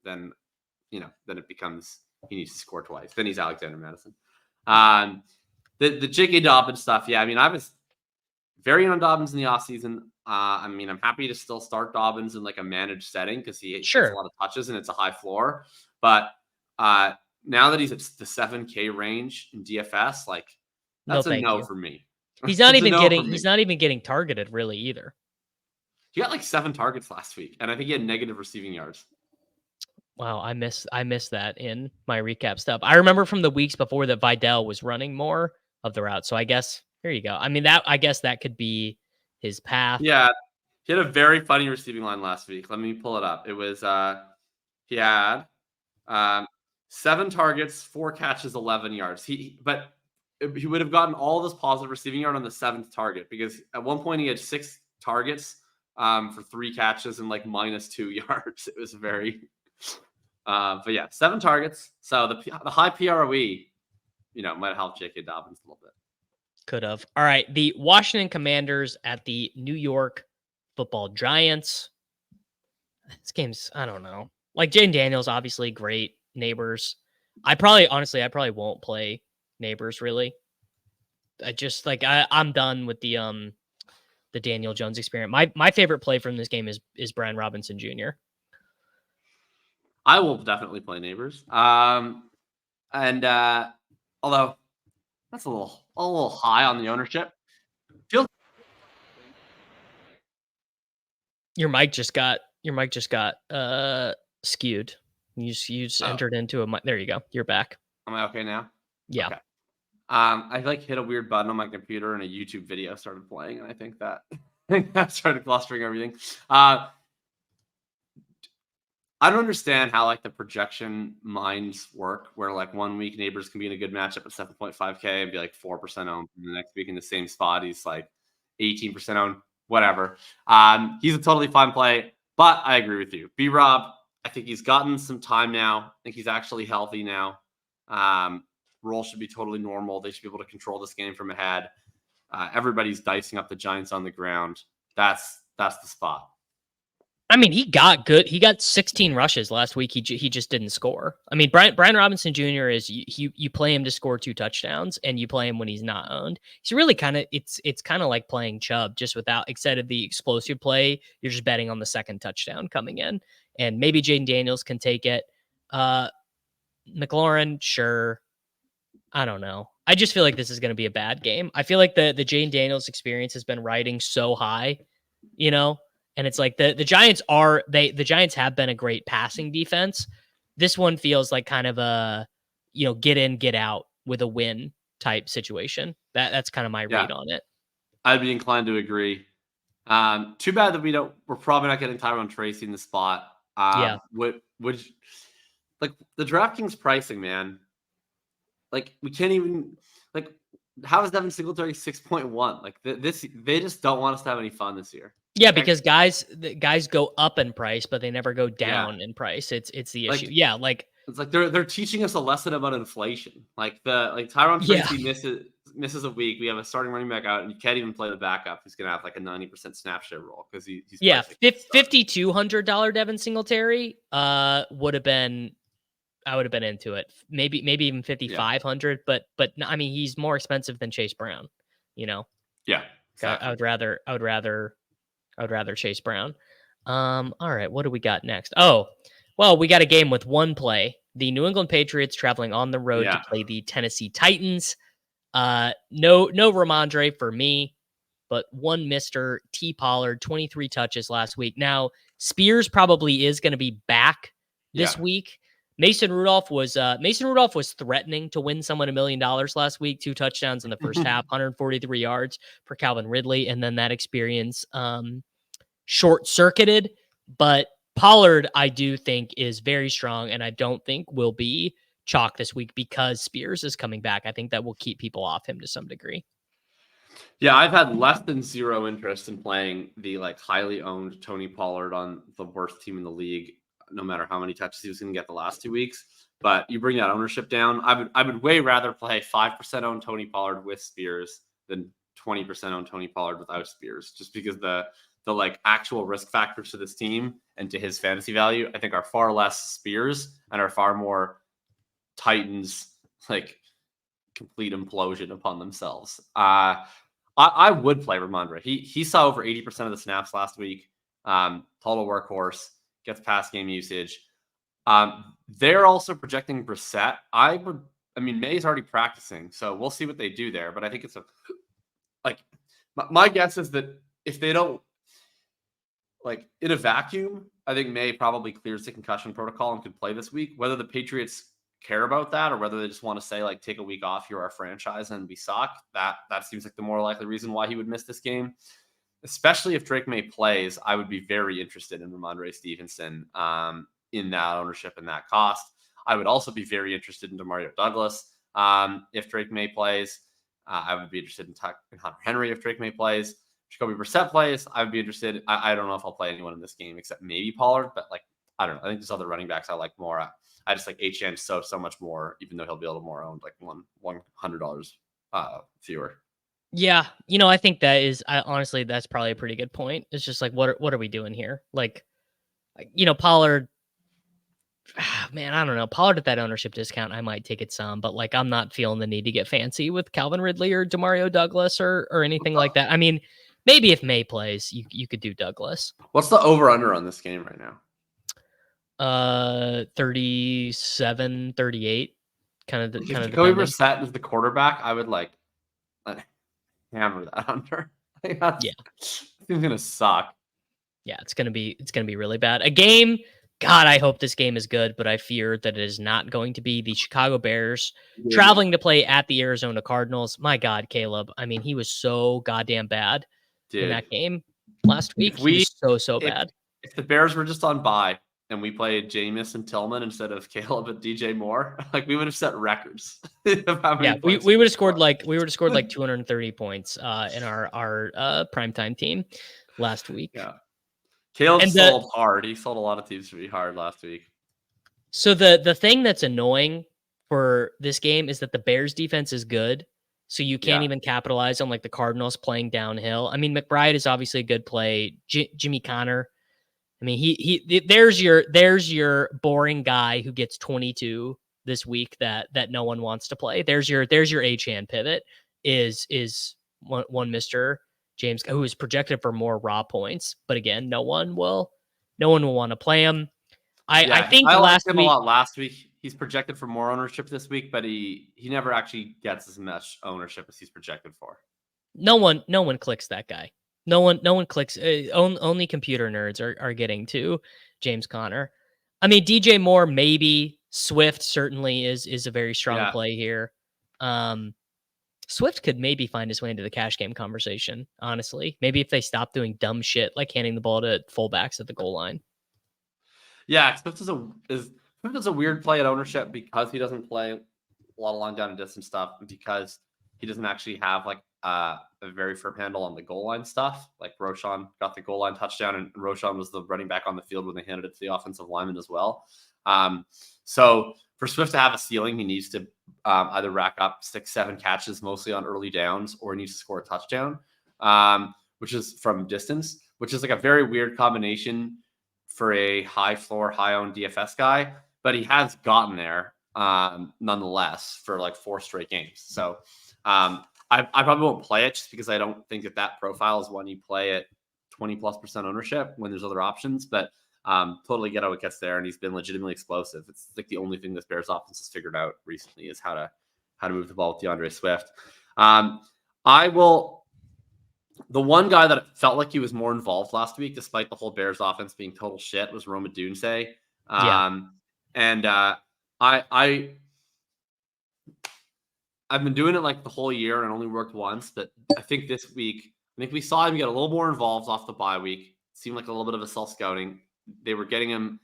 it becomes he needs to score twice. Then he's Alexander Madison. The J.K. Dobbins stuff, yeah. I mean, I was very in on Dobbins in the offseason. I mean, I'm happy to still start Dobbins in like a managed setting because he gets a lot of touches and it's a high floor. But now that he's at the 7K range in DFS, like that's a no for me. He's not even getting targeted really either. He got like 7 targets last week, and I think he had negative receiving yards. Wow, I missed that in my recap stuff. I remember from the weeks before that Vidal was running more of the route. So I guess here you go. I mean, I guess that could be his path. Yeah, he had a very funny receiving line last week. Let me pull it up. It was he had 7 targets, 4 catches, 11 yards. He would have gotten all this positive receiving yard on the 7th target because at one point he had 6 targets for 3 catches and like -2 yards. It was very, but yeah, 7 targets. So the high PROE, might have helped J.K. Dobbins a little bit. Could have. All right, the Washington Commanders at the New York Football Giants. This game's, I don't know. Like Jane Daniels, obviously great. Neighbors. I probably won't play Neighbors really. I just like I'm done with the Daniel Jones experiment. My favorite play from this game is Brian Robinson Jr. I will definitely play Neighbors. Although that's a little high on the ownership. Your mic just got skewed. You just entered into a mic. There you go. You're back. Am I okay now? Yeah. Okay. I like hit a weird button on my computer and a YouTube video started playing, and I think that started clustering everything. I don't understand how like the projection minds work, where like 1 week Neighbors can be in a good matchup at 7.5K and be like 4% owned, and the next week in the same spot he's like 18% owned. Whatever. He's a totally fine play, but I agree with you. B-Rob, I think he's gotten some time now. I think he's actually healthy now. Role should be totally normal. They should be able to control this game from ahead. Everybody's dicing up the Giants on the ground. That's the spot. I mean, he got good. He got 16 rushes last week. He just didn't score. I mean, Brian Robinson Jr. is you play him to score 2 touchdowns, and you play him when he's not owned. He's really kind of it's kind of like playing Chubb, just without instead of the explosive play, you're just betting on the second touchdown coming in, and maybe Jaden Daniels can take it. McLaurin, sure. I don't know. I just feel like this is going to be a bad game. I feel like the Jaden Daniels experience has been riding so high, you know. And it's like the Giants the Giants have been a great passing defense. This one feels like kind of a, get in, get out with a win type situation. That's kind of my read on it. I'd be inclined to agree. Too bad that we're probably not getting Tyrone Tracy in the spot. Yeah. Would like the DraftKings pricing, man? Like we can't even like. How is Devin Singletary 6.1? Like they just don't want us to have any fun this year. Yeah, because guys go up in price, but they never go down in price. It's the issue. It's like they're teaching us a lesson about inflation. Like Tyrone Tracy misses a week. We have a starting running back out, and you can't even play the backup. He's gonna have like a 90% snap share role because he's $5,200 Devin Singletary would have been. I would have been into it. Maybe even 5,500, but I mean he's more expensive than Chase Brown. Yeah. Exactly. I would rather Chase Brown. All right, what do we got next? Oh, well, we got a game with one play. The New England Patriots traveling on the road to play the Tennessee Titans. No Ramondre for me, but one Mr. T. Pollard, 23 touches last week. Now, Spears probably is going to be back this week. Mason Rudolph was threatening to win someone $1 million last week. 2 touchdowns in the first half, 143 yards for Calvin Ridley, and then that experience short-circuited. But Pollard, I do think, is very strong, and I don't think will be chalk this week because Spears is coming back. I think that will keep people off him to some degree. Yeah, I've had less than zero interest in playing the highly owned Tony Pollard on the worst team in the league, no matter how many touches he was going to get the last 2 weeks. But you bring that ownership down. I would way rather play 5% owned Tony Pollard with Spears than 20% owned Tony Pollard without Spears, just because the actual risk factors to this team and to his fantasy value, I think, are far less Spears and are far more Titans complete implosion upon themselves. I would play Ramondre. He saw over 80% of the snaps last week. Total workhorse. Gets pass game usage. They're also projecting Brissett. May's already practicing, so we'll see what they do there. But I think it's my guess is that if they don't in a vacuum, I think May probably clears the concussion protocol and could play this week. Whether the Patriots care about that or whether they just want to say take a week off, you're our franchise and we suck, that seems like the more likely reason why he would miss this game. Especially if Drake May plays, I would be very interested in Ramondre Stevenson in that ownership and that cost. I would also be very interested in Demario Douglas if Drake May plays. I would be interested in Hunter Henry if Drake May plays. Jacoby Brissett plays, I would be interested. I don't know if I'll play anyone in this game except maybe Pollard, but I don't know. I think there's other running backs I like more. I just like HN so much more, even though he'll be able to more owned $100 fewer. Yeah, I think that is. Honestly, that's probably a pretty good point. It's just what are we doing here? Pollard. Man, I don't know. Pollard at that ownership discount, I might take it some, but I'm not feeling the need to get fancy with Calvin Ridley or Demario Douglas or anything like that. I mean, maybe if May plays, you could do Douglas. What's the over under on this game right now? 37, 38. Kind of. Jacoby Brissett is the quarterback. I would hammer that under. It's gonna suck. Yeah, it's gonna be really bad. A game. God, I hope this game is good, but I fear that it is not going to be. The Chicago Bears traveling to play at the Arizona Cardinals. My God, Caleb. I mean, he was so goddamn bad in that game last week. He was so bad. If the Bears were just on bye and we played Jameis and Tillman instead of Caleb and DJ Moore, we would have set records. We would have scored 230 points in our primetime team last week. Yeah. Caleb sold hard. He sold a lot of teams pretty hard last week. So the thing that's annoying for this game is that the Bears defense is good. So you can't even capitalize on the Cardinals playing downhill. I mean, McBride is obviously a good play. Jimmy Connor. I mean, there's your boring guy who gets 22 this week that no one wants to play. There's your Achane pivot is one Mr. James, who is projected for more raw points, but again, no one will want to play him. I think I liked last him week a lot last week. He's projected for more ownership this week, but he never actually gets as much ownership as he's projected for. no one clicks that guy. No one clicks. Only computer nerds are getting to James Conner. I mean, DJ Moore, maybe. Swift certainly is a very strong play here. Swift could maybe find his way into the cash game conversation, honestly. Maybe if they stop doing dumb shit like handing the ball to fullbacks at the goal line. Yeah, Swift is a weird play at ownership because he doesn't play a lot of long down and distance stuff, because he doesn't actually have like a very firm handle on the goal line stuff. Like Roshan got the goal line touchdown, and Roshan was the running back on the field when they handed it to the offensive lineman as well. So for Swift to have a ceiling, he needs to either rack up 6-7 catches, mostly on early downs, or he needs to score a touchdown, which is from distance, which is like a very weird combination for a high floor, high owned DFS guy. But he has gotten there nonetheless for like 4 straight games. So I probably won't play it just because I don't think that profile is one you play at 20+% ownership when there's other options. But totally get how it gets there, and he's been legitimately explosive. It's like the only thing this Bears offense has figured out recently is how to move the ball with DeAndre Swift. The one guy that felt like he was more involved last week, despite the whole Bears offense being total shit, was Roma Dunze. And I've been doing it like the whole year and only worked once, but I think this week, we saw him get a little more involved off the bye week. It seemed like a little bit of a self-scouting. They were getting him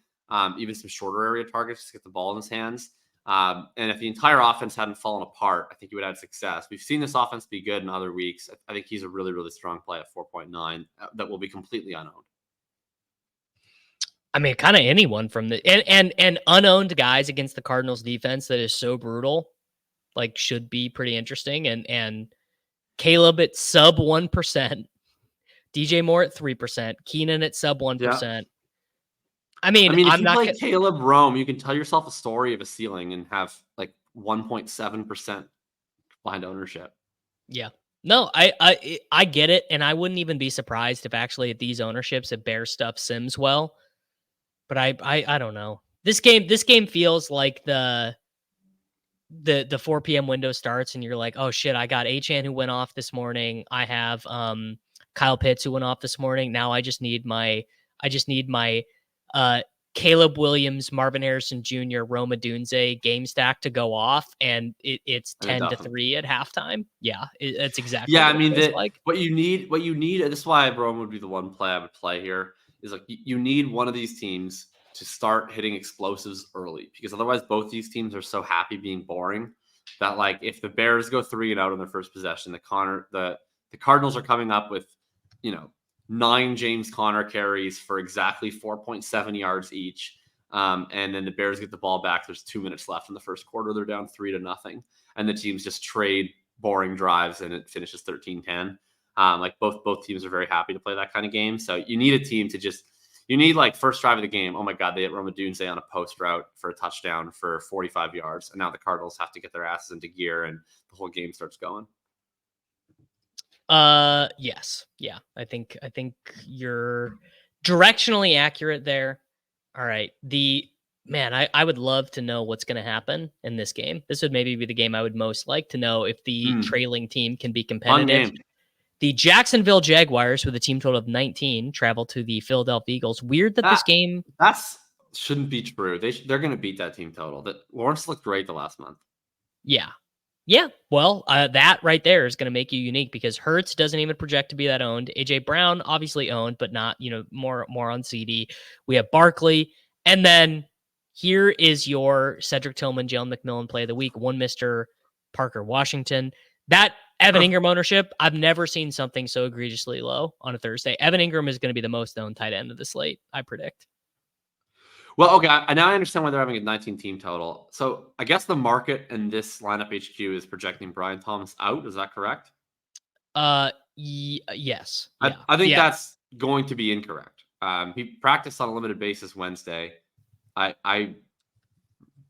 even some shorter area targets to get the ball in his hands. And if the entire offense hadn't fallen apart, I think he would have had success. We've seen this offense be good in other weeks. I think he's a really, really strong play at 4.9 that will be completely unowned. I mean, kind of anyone from the and unowned guys against the Cardinals defense that is so brutal, like, should be pretty interesting. And Caleb at sub 1%, DJ Moore at 3%, Keenan at sub 1%. Yeah. I mean, if you play Caleb Rome, you can tell yourself a story of a ceiling and have like 1.7% behind ownership. Yeah. No, I get it, and I wouldn't even be surprised if actually at these ownerships if Bear stuff sims well. But I don't know. This game feels like the 4 p.m. window starts and you're like, oh shit, I got Achane who went off this morning. I have Kyle Pitts who went off this morning. Now I just need my Caleb Williams, Marvin Harrison Jr., Roma Dunze game stack to go off, and it's 10-3 at halftime. Yeah, that's exactly. Yeah, what you need. This is why Roma would be the one play I would play here. Is like you need one of these teams to start hitting explosives early, because otherwise both these teams are so happy being boring that, like, if the Bears go 3-and-out on their first possession, the Cardinals are coming up with 9 James Conner carries for exactly 4.7 yards each. And then the Bears get the ball back. There's 2 minutes left in the first quarter. They're down 3-0. And the teams just trade boring drives and it finishes 13-10. Like both teams are very happy to play that kind of game. So you need a team to you need like first drive of the game. Oh my God, they hit Roma Dunze on a post route for a touchdown for 45 yards. And now the Cardinals have to get their asses into gear and the whole game starts going. Yes. Yeah. I think you're directionally accurate there. All right. I would love to know what's going to happen in this game. This would maybe be the game I would most like to know if the trailing team can be competitive. The Jacksonville Jaguars, with a team total of 19, travel to the Philadelphia Eagles. Weird that this game shouldn't be true. They're going to beat that team total. That Lawrence looked great the last month. Yeah. Yeah, well, that right there is going to make you unique, because Hurts doesn't even project to be that owned. AJ Brown obviously owned, but not, more on CD. We have Barkley, and then here is your Cedric Tillman, Jalen McMillan play of the week. One Mr. Parker Washington. That Evan Ingram ownership, I've never seen something so egregiously low on a Thursday. Evan Ingram is going to be the most owned tight end of the slate, I predict. Well, okay, now I understand why they're having a 19 team total. So I guess the market and this lineup HQ is projecting Brian Thomas out. Is that correct? Yes. Yeah. I think that's going to be incorrect. He practiced on a limited basis Wednesday. I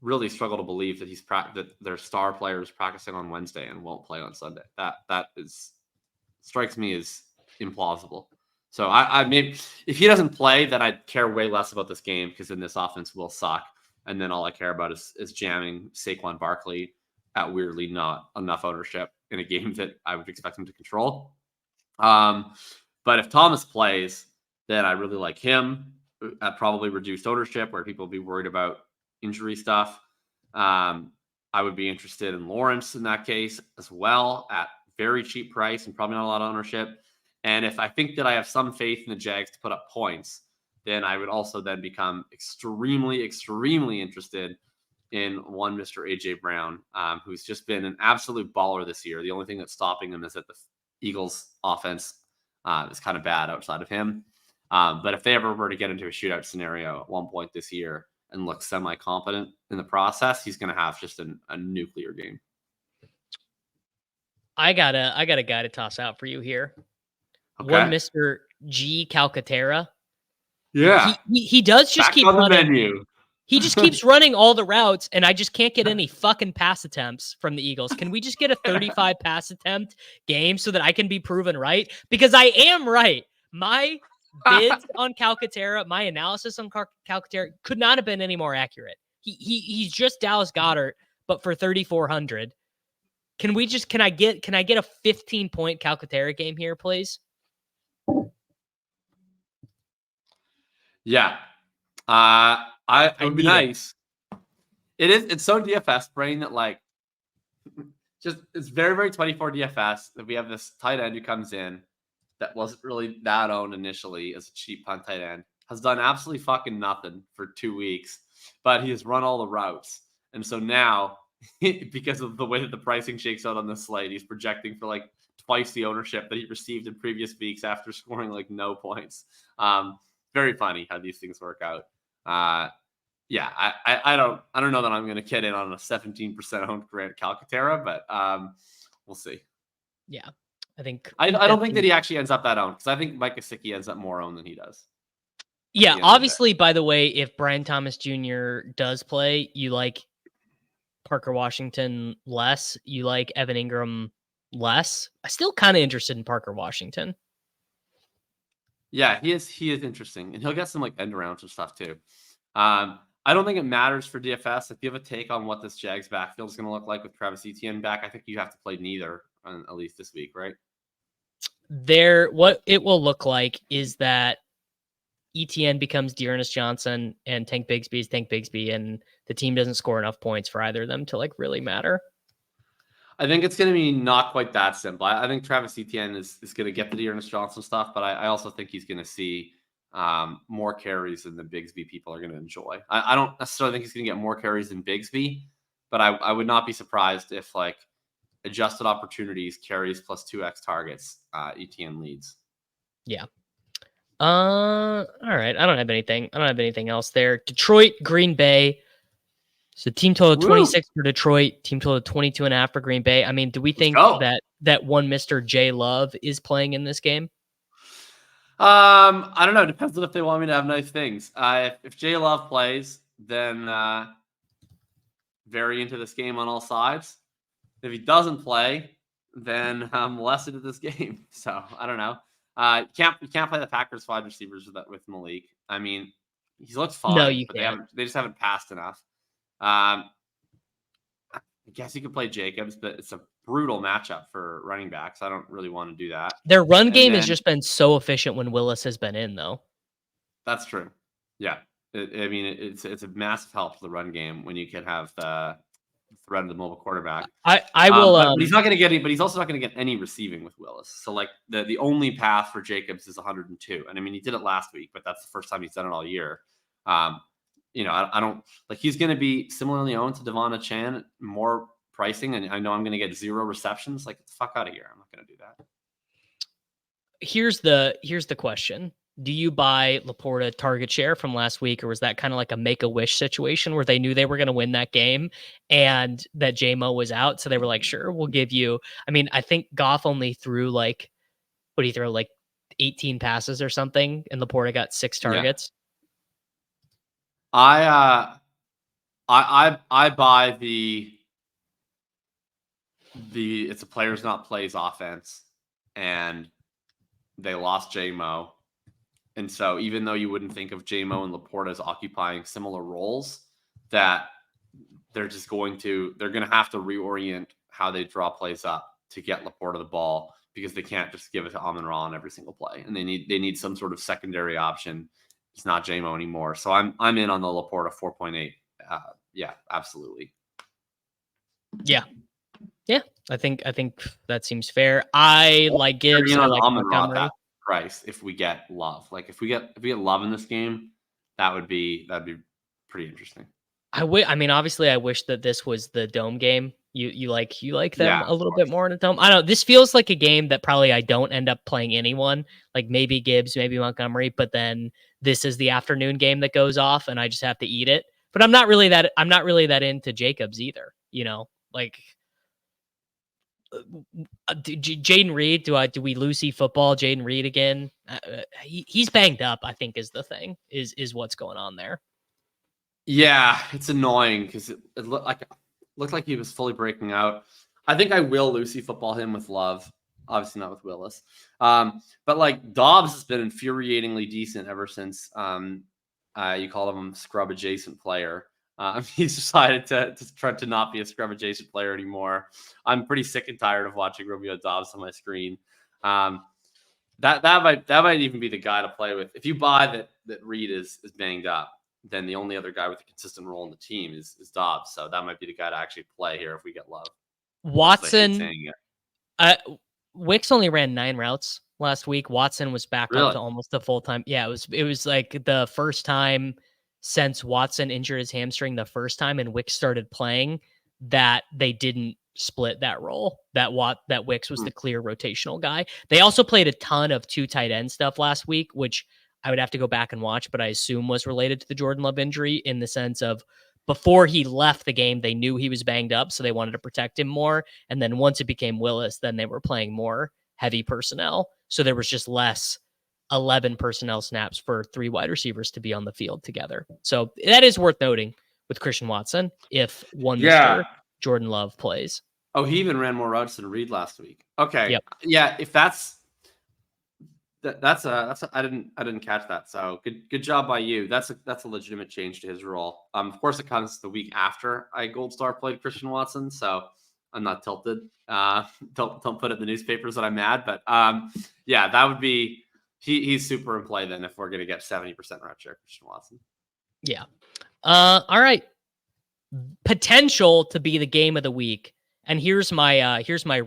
really struggle to believe that that their star player is practicing on Wednesday and won't play on Sunday. That strikes me as implausible. So I maybe if he doesn't play, then I'd care way less about this game because then this offense will suck. And then all I care about is jamming Saquon Barkley at weirdly not enough ownership in a game that I would expect him to control. But if Thomas plays, then I really like him at probably reduced ownership where people will be worried about injury stuff. I would be interested in Lawrence in that case as well at very cheap price and probably not a lot of ownership. And if I think that I have some faith in the Jags to put up points, then I would also then become extremely, extremely interested in one Mr. AJ Brown, who's just been an absolute baller this year. The only thing that's stopping him is that the Eagles offense is kind of bad outside of him. But if they ever were to get into a shootout scenario at one point this year and look semi-competent in the process, he's going to have just a nuclear game. I got a guy to toss out for you here. Okay. One Mr. G Calcaterra. Yeah. He does just Back keep on the running. menu. He just keeps running all the routes, and I just can't get any fucking pass attempts from the Eagles. Can we just get a 35 pass attempt game so that I can be proven right? Because I am right. My bids on Calcaterra, my analysis on Calcaterra could not have been any more accurate. He's just Dallas Goedert, but for 3,400. Can I get a 15-point Calcaterra game here, please? Yeah. It would be nice. It's so DFS brain that like it's very, very 24 DFS that we have this tight end who comes in that wasn't really that owned initially as a cheap punt tight end, has done absolutely fucking nothing for 2 weeks, but he has run all the routes. And so now, because of the way that the pricing shakes out on this slate, he's projecting for like twice the ownership that he received in previous weeks after scoring like no points. Very funny how these things work out. Yeah, I don't know that I'm going to get in on a 17% owned Grant Calcaterra, but we'll see. Yeah, I think I don't think that he actually ends up that owned because I think Mike Gesicki ends up more owned than he does. Yeah, obviously, by the way, if Brian Thomas Jr. does play, you like Parker Washington less, you like Evan Ingram less. I'm still kind of interested in Parker Washington. Yeah, he is interesting, and he'll get some like end arounds and stuff too. I don't think it matters for DFS. If you have a take on what this Jags backfield is going to look like with Travis Etienne back, I think you have to play neither, at least this week, right? What it will look like is that Etienne becomes Dearness Johnson and Tank Bigsby is Tank Bigsby, and the team doesn't score enough points for either of them to like really matter. I think it's going to be not quite that simple. I think Travis Etienne is going to get the Dearness Johnson stuff, but I also think he's going to see more carries than the Bigsby people are going to enjoy. I don't necessarily think he's going to get more carries than Bigsby, but I would not be surprised if like adjusted opportunities, carries plus 2x targets, Etienne leads. Yeah. All right. I don't have anything else there. Detroit, Green Bay. So team total 26 for Detroit, team total 22.5 for Green Bay. I mean, do we think that one Mr. J Love is playing in this game? I don't know. It depends on if they want me to have nice things. If J Love plays, then very into this game on all sides. If he doesn't play, then I'm less into this game. So I don't know. You can't play the Packers wide receivers with Malik. I mean, he looks fine. No, you but can't. They just haven't passed enough. I guess you could play Jacobs, but it's a brutal matchup for running backs. I don't really want to do that. Their run game has just been so efficient when Willis has been in, though. That's true. Yeah. It's a massive help to the run game when you can have the threat of the mobile quarterback. I will. But he's not going to get any. But he's also not going to get any receiving with Willis. So like the only path for Jacobs is 102, and I mean he did it last week, but that's the first time he's done it all year. I don't like he's going to be similarly owned to Devon Chan, more pricing, and I know I'm going to get 0 receptions. Like, get the fuck out of here. I'm not going to do that. Here's the question. Do you buy Laporta target share from last week, or was that kind of like a make-a-wish situation where they knew they were going to win that game and that J-Mo was out, so they were like, sure, we'll give you... I mean, I think Goff only threw like 80 18 passes or something, and Laporta got 6 targets. I buy the it's a players not plays offense, and they lost J-Mo. And so even though you wouldn't think of J-Mo and Laporta as occupying similar roles, that they're going to have to reorient how they draw plays up to get Laporta the ball, because they can't just give it to Amon-Ra on every single play. And they need some sort of secondary option. It's not J-Mo anymore. So I'm in on the Laporta 4.8. Yeah, absolutely. Yeah. I think that seems fair. I like Gibbs. I like Montgomery. Price if we get Love. Like if we get Love in this game, that'd be pretty interesting. I mean, obviously, I wish that this was the dome game. You like them a little bit more in a dome. I don't know. This feels like a game that probably I don't end up playing anyone. Like maybe Gibbs, maybe Montgomery, but then this is the afternoon game that goes off, and I just have to eat it. But I'm not really that into Jacobs either. Like Jaden Reed. Do we lose football? Jaden Reed again? He's banged up, I think, is the thing. Is what's going on there. Yeah, it's annoying because it looked like he was fully breaking out. I think I will Lucy football him with Love, obviously not with Willis. But like Dobbs has been infuriatingly decent ever since you call him scrub adjacent player. He's decided to try to not be a scrub adjacent player anymore. I'm pretty sick and tired of watching Romeo Dobbs on my screen. That might even be the guy to play with. If you buy that Reed is banged up, then the only other guy with a consistent role in the team is Dobbs. So that might be the guy to actually play here if we get Love. Watson, Wicks only ran 9 routes last week. Watson was back up to almost a full time. Yeah, it was like the first time since Watson injured his hamstring the first time and Wicks started playing that they didn't split that role. That Wicks was the clear rotational guy. They also played a ton of 2 tight end stuff last week, which I would have to go back and watch, but I assume was related to the Jordan Love injury, in the sense of before he left the game, they knew he was banged up, so they wanted to protect him more. And then once it became Willis, then they were playing more heavy personnel. So there was just less 11 personnel snaps for 3 wide receivers to be on the field together. So that is worth noting with Christian Watson if Mr. Jordan Love plays. Oh, he even ran more routes than Reed last week. Okay. Yep. Yeah, if that's I didn't catch that. So good job by you. That's a legitimate change to his role. Of course, it comes the week after I Gold Star played Christian Watson, so I'm not tilted. Don't put it in the newspapers that I'm mad, but yeah, that would be he's super in play then if we're gonna get 70% route share Christian Watson. Yeah. All right. Potential to be the game of the week, and here's my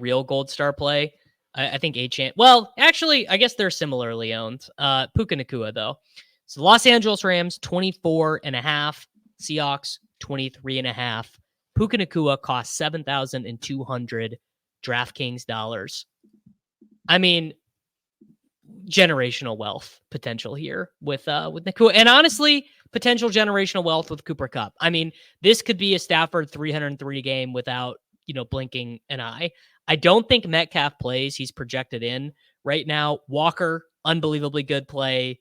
real Gold Star play. I think well, actually, I guess they're similarly owned. Puka Nacua, though. So Los Angeles Rams, 24.5. Seahawks, 23.5. Puka Nacua costs 7,200 DraftKings dollars. I mean, generational wealth potential here with Nacua. And honestly, potential generational wealth with Cooper Kupp. I mean, this could be a Stafford 303 game without, blinking an eye. I don't think Metcalf plays. He's projected in right now. Walker, unbelievably good play.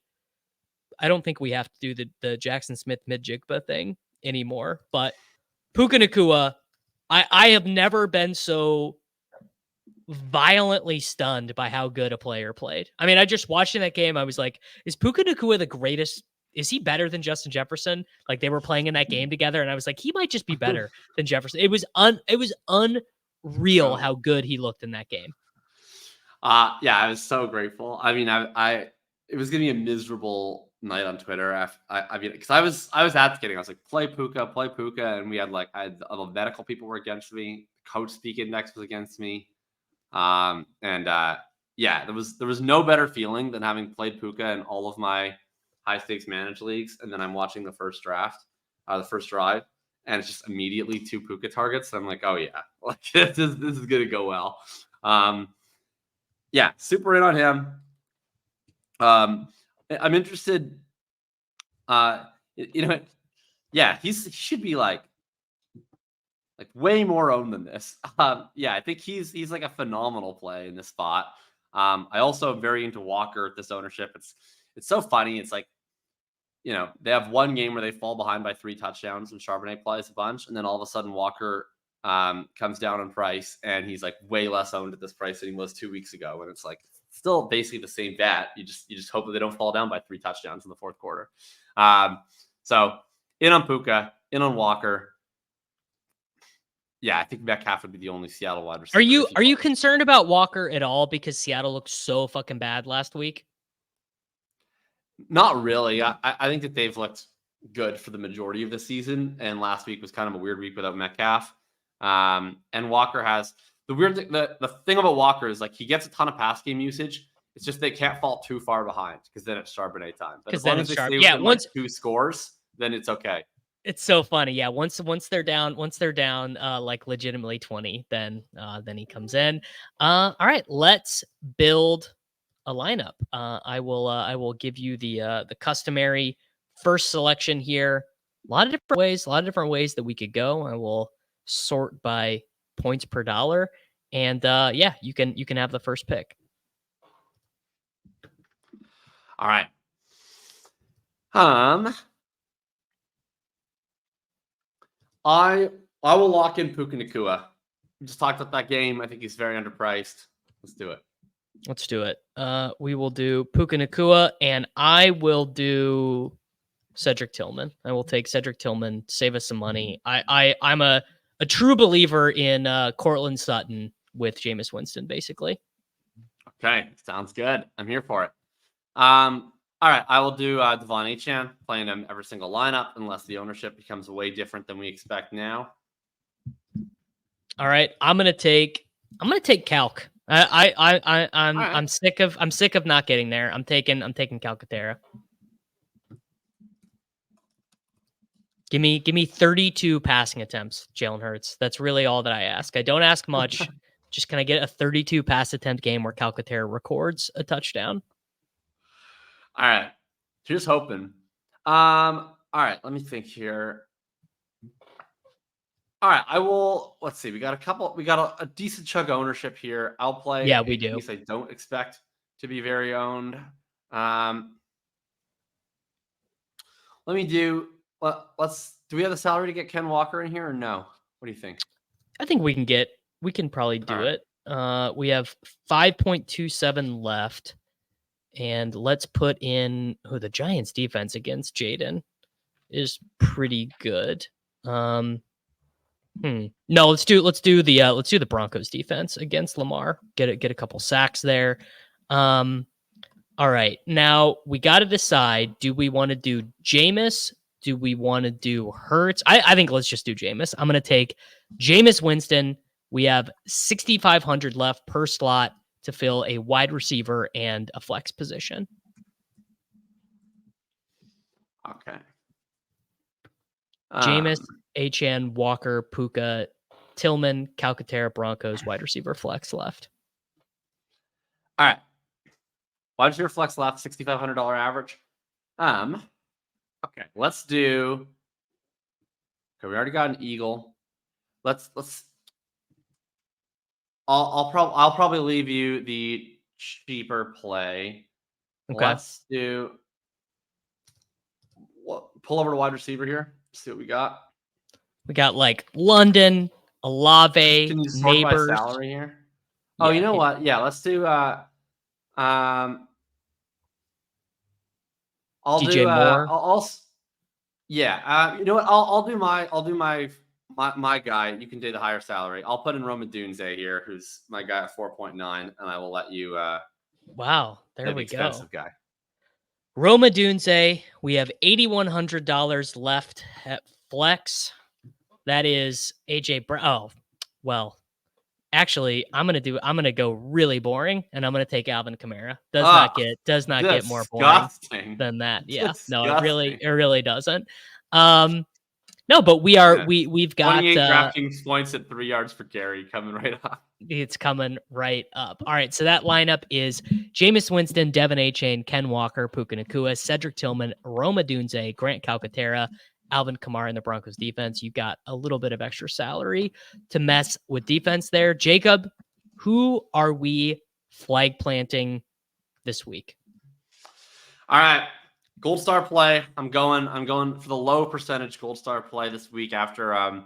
I don't think we have to do the Jackson Smith mid-jigba thing anymore. But Puka Nacua, I have never been so violently stunned by how good a player played. I mean, I just watching that game, I was like, is Puka Nacua the greatest? Is he better than Justin Jefferson? Like they were playing in that game together, and I was like, he might just be better than Jefferson. It was unreal how good he looked in that game. Yeah, I was so grateful. I mean, it was gonna be a miserable night on Twitter. I mean, because I was advocating. I was like, play Puka, and we had I had the medical people were against me. Coach Speak Index was against me. Yeah, there was no better feeling than having played Puka in all of my high stakes managed leagues, and then I'm watching the first drive, and it's just immediately 2 Puka targets. So I'm like, oh yeah, this is gonna go well. Yeah, super in on him. I'm interested. Yeah, he should be like way more owned than this. Yeah, I think he's like a phenomenal play in this spot. I also am very into Walker at this ownership. It's so funny. It's like, they have one game where they fall behind by 3 touchdowns and Charbonnet plays a bunch. And then all of a sudden Walker comes down in price and he's like way less owned at this price than he was 2 weeks ago. And it's like still basically the same bat. You just hope that they don't fall down by 3 touchdowns in the fourth quarter. So in on Puka, in on Walker. Yeah, I think Metcalf would be the only Seattle wide receiver. Are you concerned about Walker at all because Seattle looked so fucking bad last week? Not really. I think that they've looked good for the majority of the season, and last week was kind of a weird week without Metcalf. And Walker has the thing about Walker is like he gets a ton of pass game usage. It's just they can't fall too far behind because then it's Charbonnet time. But as long as they stay within like 2 scores, then it's okay. It's so funny. Yeah, once they're down like legitimately 20, then he comes in. All right, let's build a lineup. I will give you the customary first selection here. A lot of different ways that we could go. I will sort by points per dollar, and yeah, you can have the first pick. All right. I will lock in Puka Nacua. We just talked about that game. I think he's very underpriced. Let's do it. We will do Puka Nacua, and I will do Cedric Tillman. I will take Cedric Tillman, save us some money. I'm a true believer in Cortland Sutton with Jameis Winston, basically. Okay, sounds good. I'm here for it. All right, I will do Devon Achane, playing him every single lineup unless the ownership becomes way different than we expect now. All right, I'm gonna take Calc. I'm sick of not getting there. I'm taking Calcaterra. Give me 32 passing attempts, Jalen Hurts. That's really all that I ask. I don't ask much. Just can I get a 32 pass attempt game where Calcaterra records a touchdown? All right. Here's hoping. All right. Let me think here. All right. I will. Let's see. We got a decent chunk of ownership here. I'll play. Yeah, we do. Piece I don't expect to be very owned. Let me do. Do we have the salary to get Ken Walker in here or no? What do you think? I think we can probably do it. We have 5.27 left. And let's put in the Giants defense against Jaden is pretty good. No, let's do the Broncos defense against Lamar. Get a couple sacks there. All right. Now we got to decide, do we want to do Jameis? Do we want to do Hurts? I think let's just do Jameis. I'm going to take Jameis Winston. We have 6,500 left per slot to fill a wide receiver and a flex position. Okay. Jameis, Achane, Walker, Puka, Tillman, Calcaterra, Broncos, wide receiver flex left. All right. Wide receiver flex left, $6,500 average. Okay, let's do. Okay, we already got an Eagle. Let's. I'll probably leave you the cheaper play. Okay. Let's do. Pull over to wide receiver here. See what we got. We got like London, Olave, Can you sort Neighbors. by salary here? Oh, you know what? Yeah, let's do. I'll DJ do. Moore. Yeah. You know what? I'll do my guy. You can do the higher salary. I'll put in Roma Dunze here, who's my guy at 4.9, and I will let you. Wow, there we go. Expensive guy. Roma Dunze. We have $8,100 left at flex. That is AJ Brown. Oh, well, actually, I'm gonna go really boring, and I'm gonna take Alvin Kamara. Does not get more boring than that. Yeah, Disgusting. No, it really doesn't. No, but we've got 28 DraftKings points at 3 yards per carry coming right up. It's coming right up. All right, so that lineup is Jameis Winston, Devon Achane, Ken Walker, Puka Nacua, Cedric Tillman, Roma Dunze, Grant Calcaterra, Alvin Kamara in the Broncos defense. You got a little bit of extra salary to mess with defense there. Jacob, who are we flag planting this week. All right. Gold star play. I'm going for the low percentage gold star play this week after I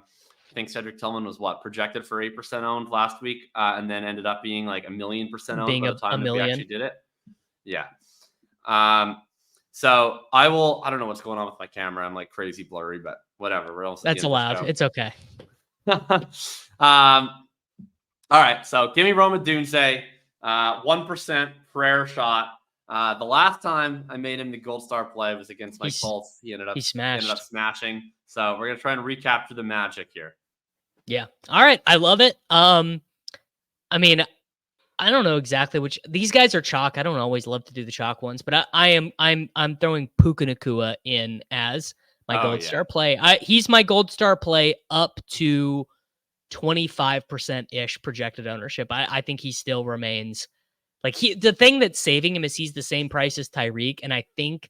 think Cedric Tillman was projected for 8% owned last week, and then ended up being like 1,000,000% owned by the time that we actually did it. Yeah. So I don't know what's going on with my camera. I'm like crazy blurry, but whatever. We're almost That's allowed. It's okay. All right. So give me Roma Dunze, 1% prayer shot. The last time I made him the gold star play was against my Colts. He ended up smashing. So we're gonna try and recapture the magic here. Yeah. All right. I love it. I mean, I don't know exactly which these guys are chalk. I don't always love to do the chalk ones, but I'm throwing Puka Nacua in as my gold star play. He's my gold star play up to 25% ish projected ownership. I think he still remains like the thing that's saving him is he's the same price as Tyreek. And I think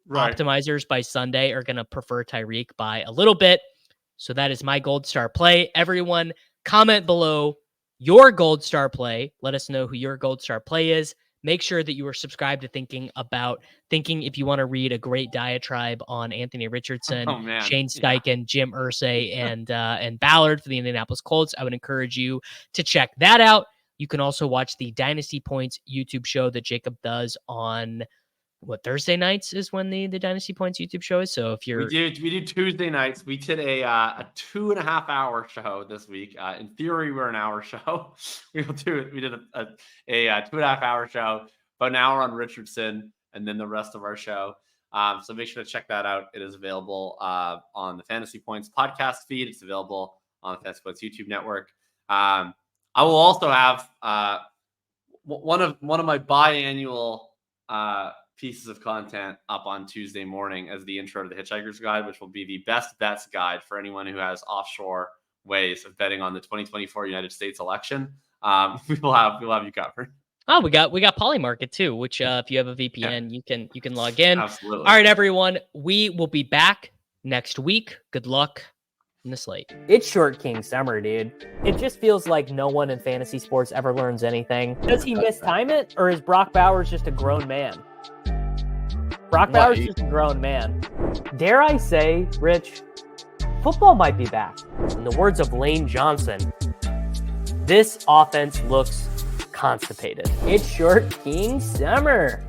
optimizers by Sunday are going to prefer Tyreek by a little bit. So that is my gold star play. Everyone comment below your gold star play. Let us know who your gold star play is. Make sure that you are subscribed to Thinking if you want to read a great diatribe on Anthony Richardson, Shane Steichen, Jim Irsay, and Ballard for the Indianapolis Colts. I would encourage you to check that out. You can also watch the Dynasty Points YouTube show that Jakob does on Thursday nights is when the Dynasty Points YouTube show is. So if you're we do Tuesday nights. We did a 2.5 hour show this week. In theory, we're an hour show. We did a 2.5 hour show, about an hour on Richardson, and then the rest of our show. So make sure to check that out. It is available on the Fantasy Points podcast feed. It's available on the Fantasy Points YouTube network. I will also have one of my biannual pieces of content up on Tuesday morning as the intro to the Hitchhiker's Guide, which will be the best bets guide for anyone who has offshore ways of betting on the 2024 United States election. We'll have you covered. Oh, we got Polymarket too, which if you have a VPN, you can log in. Absolutely. All right, everyone, we will be back next week. Good luck in the slate. It's Short King summer, dude. It just feels like no one in fantasy sports ever learns anything. Does he mistime it, or is Brock Bowers just a grown man? Brock Bowers is just a grown man. Dare I say, Rich, football might be back. In the words of Lane Johnson, this offense looks constipated. It's Short King summer.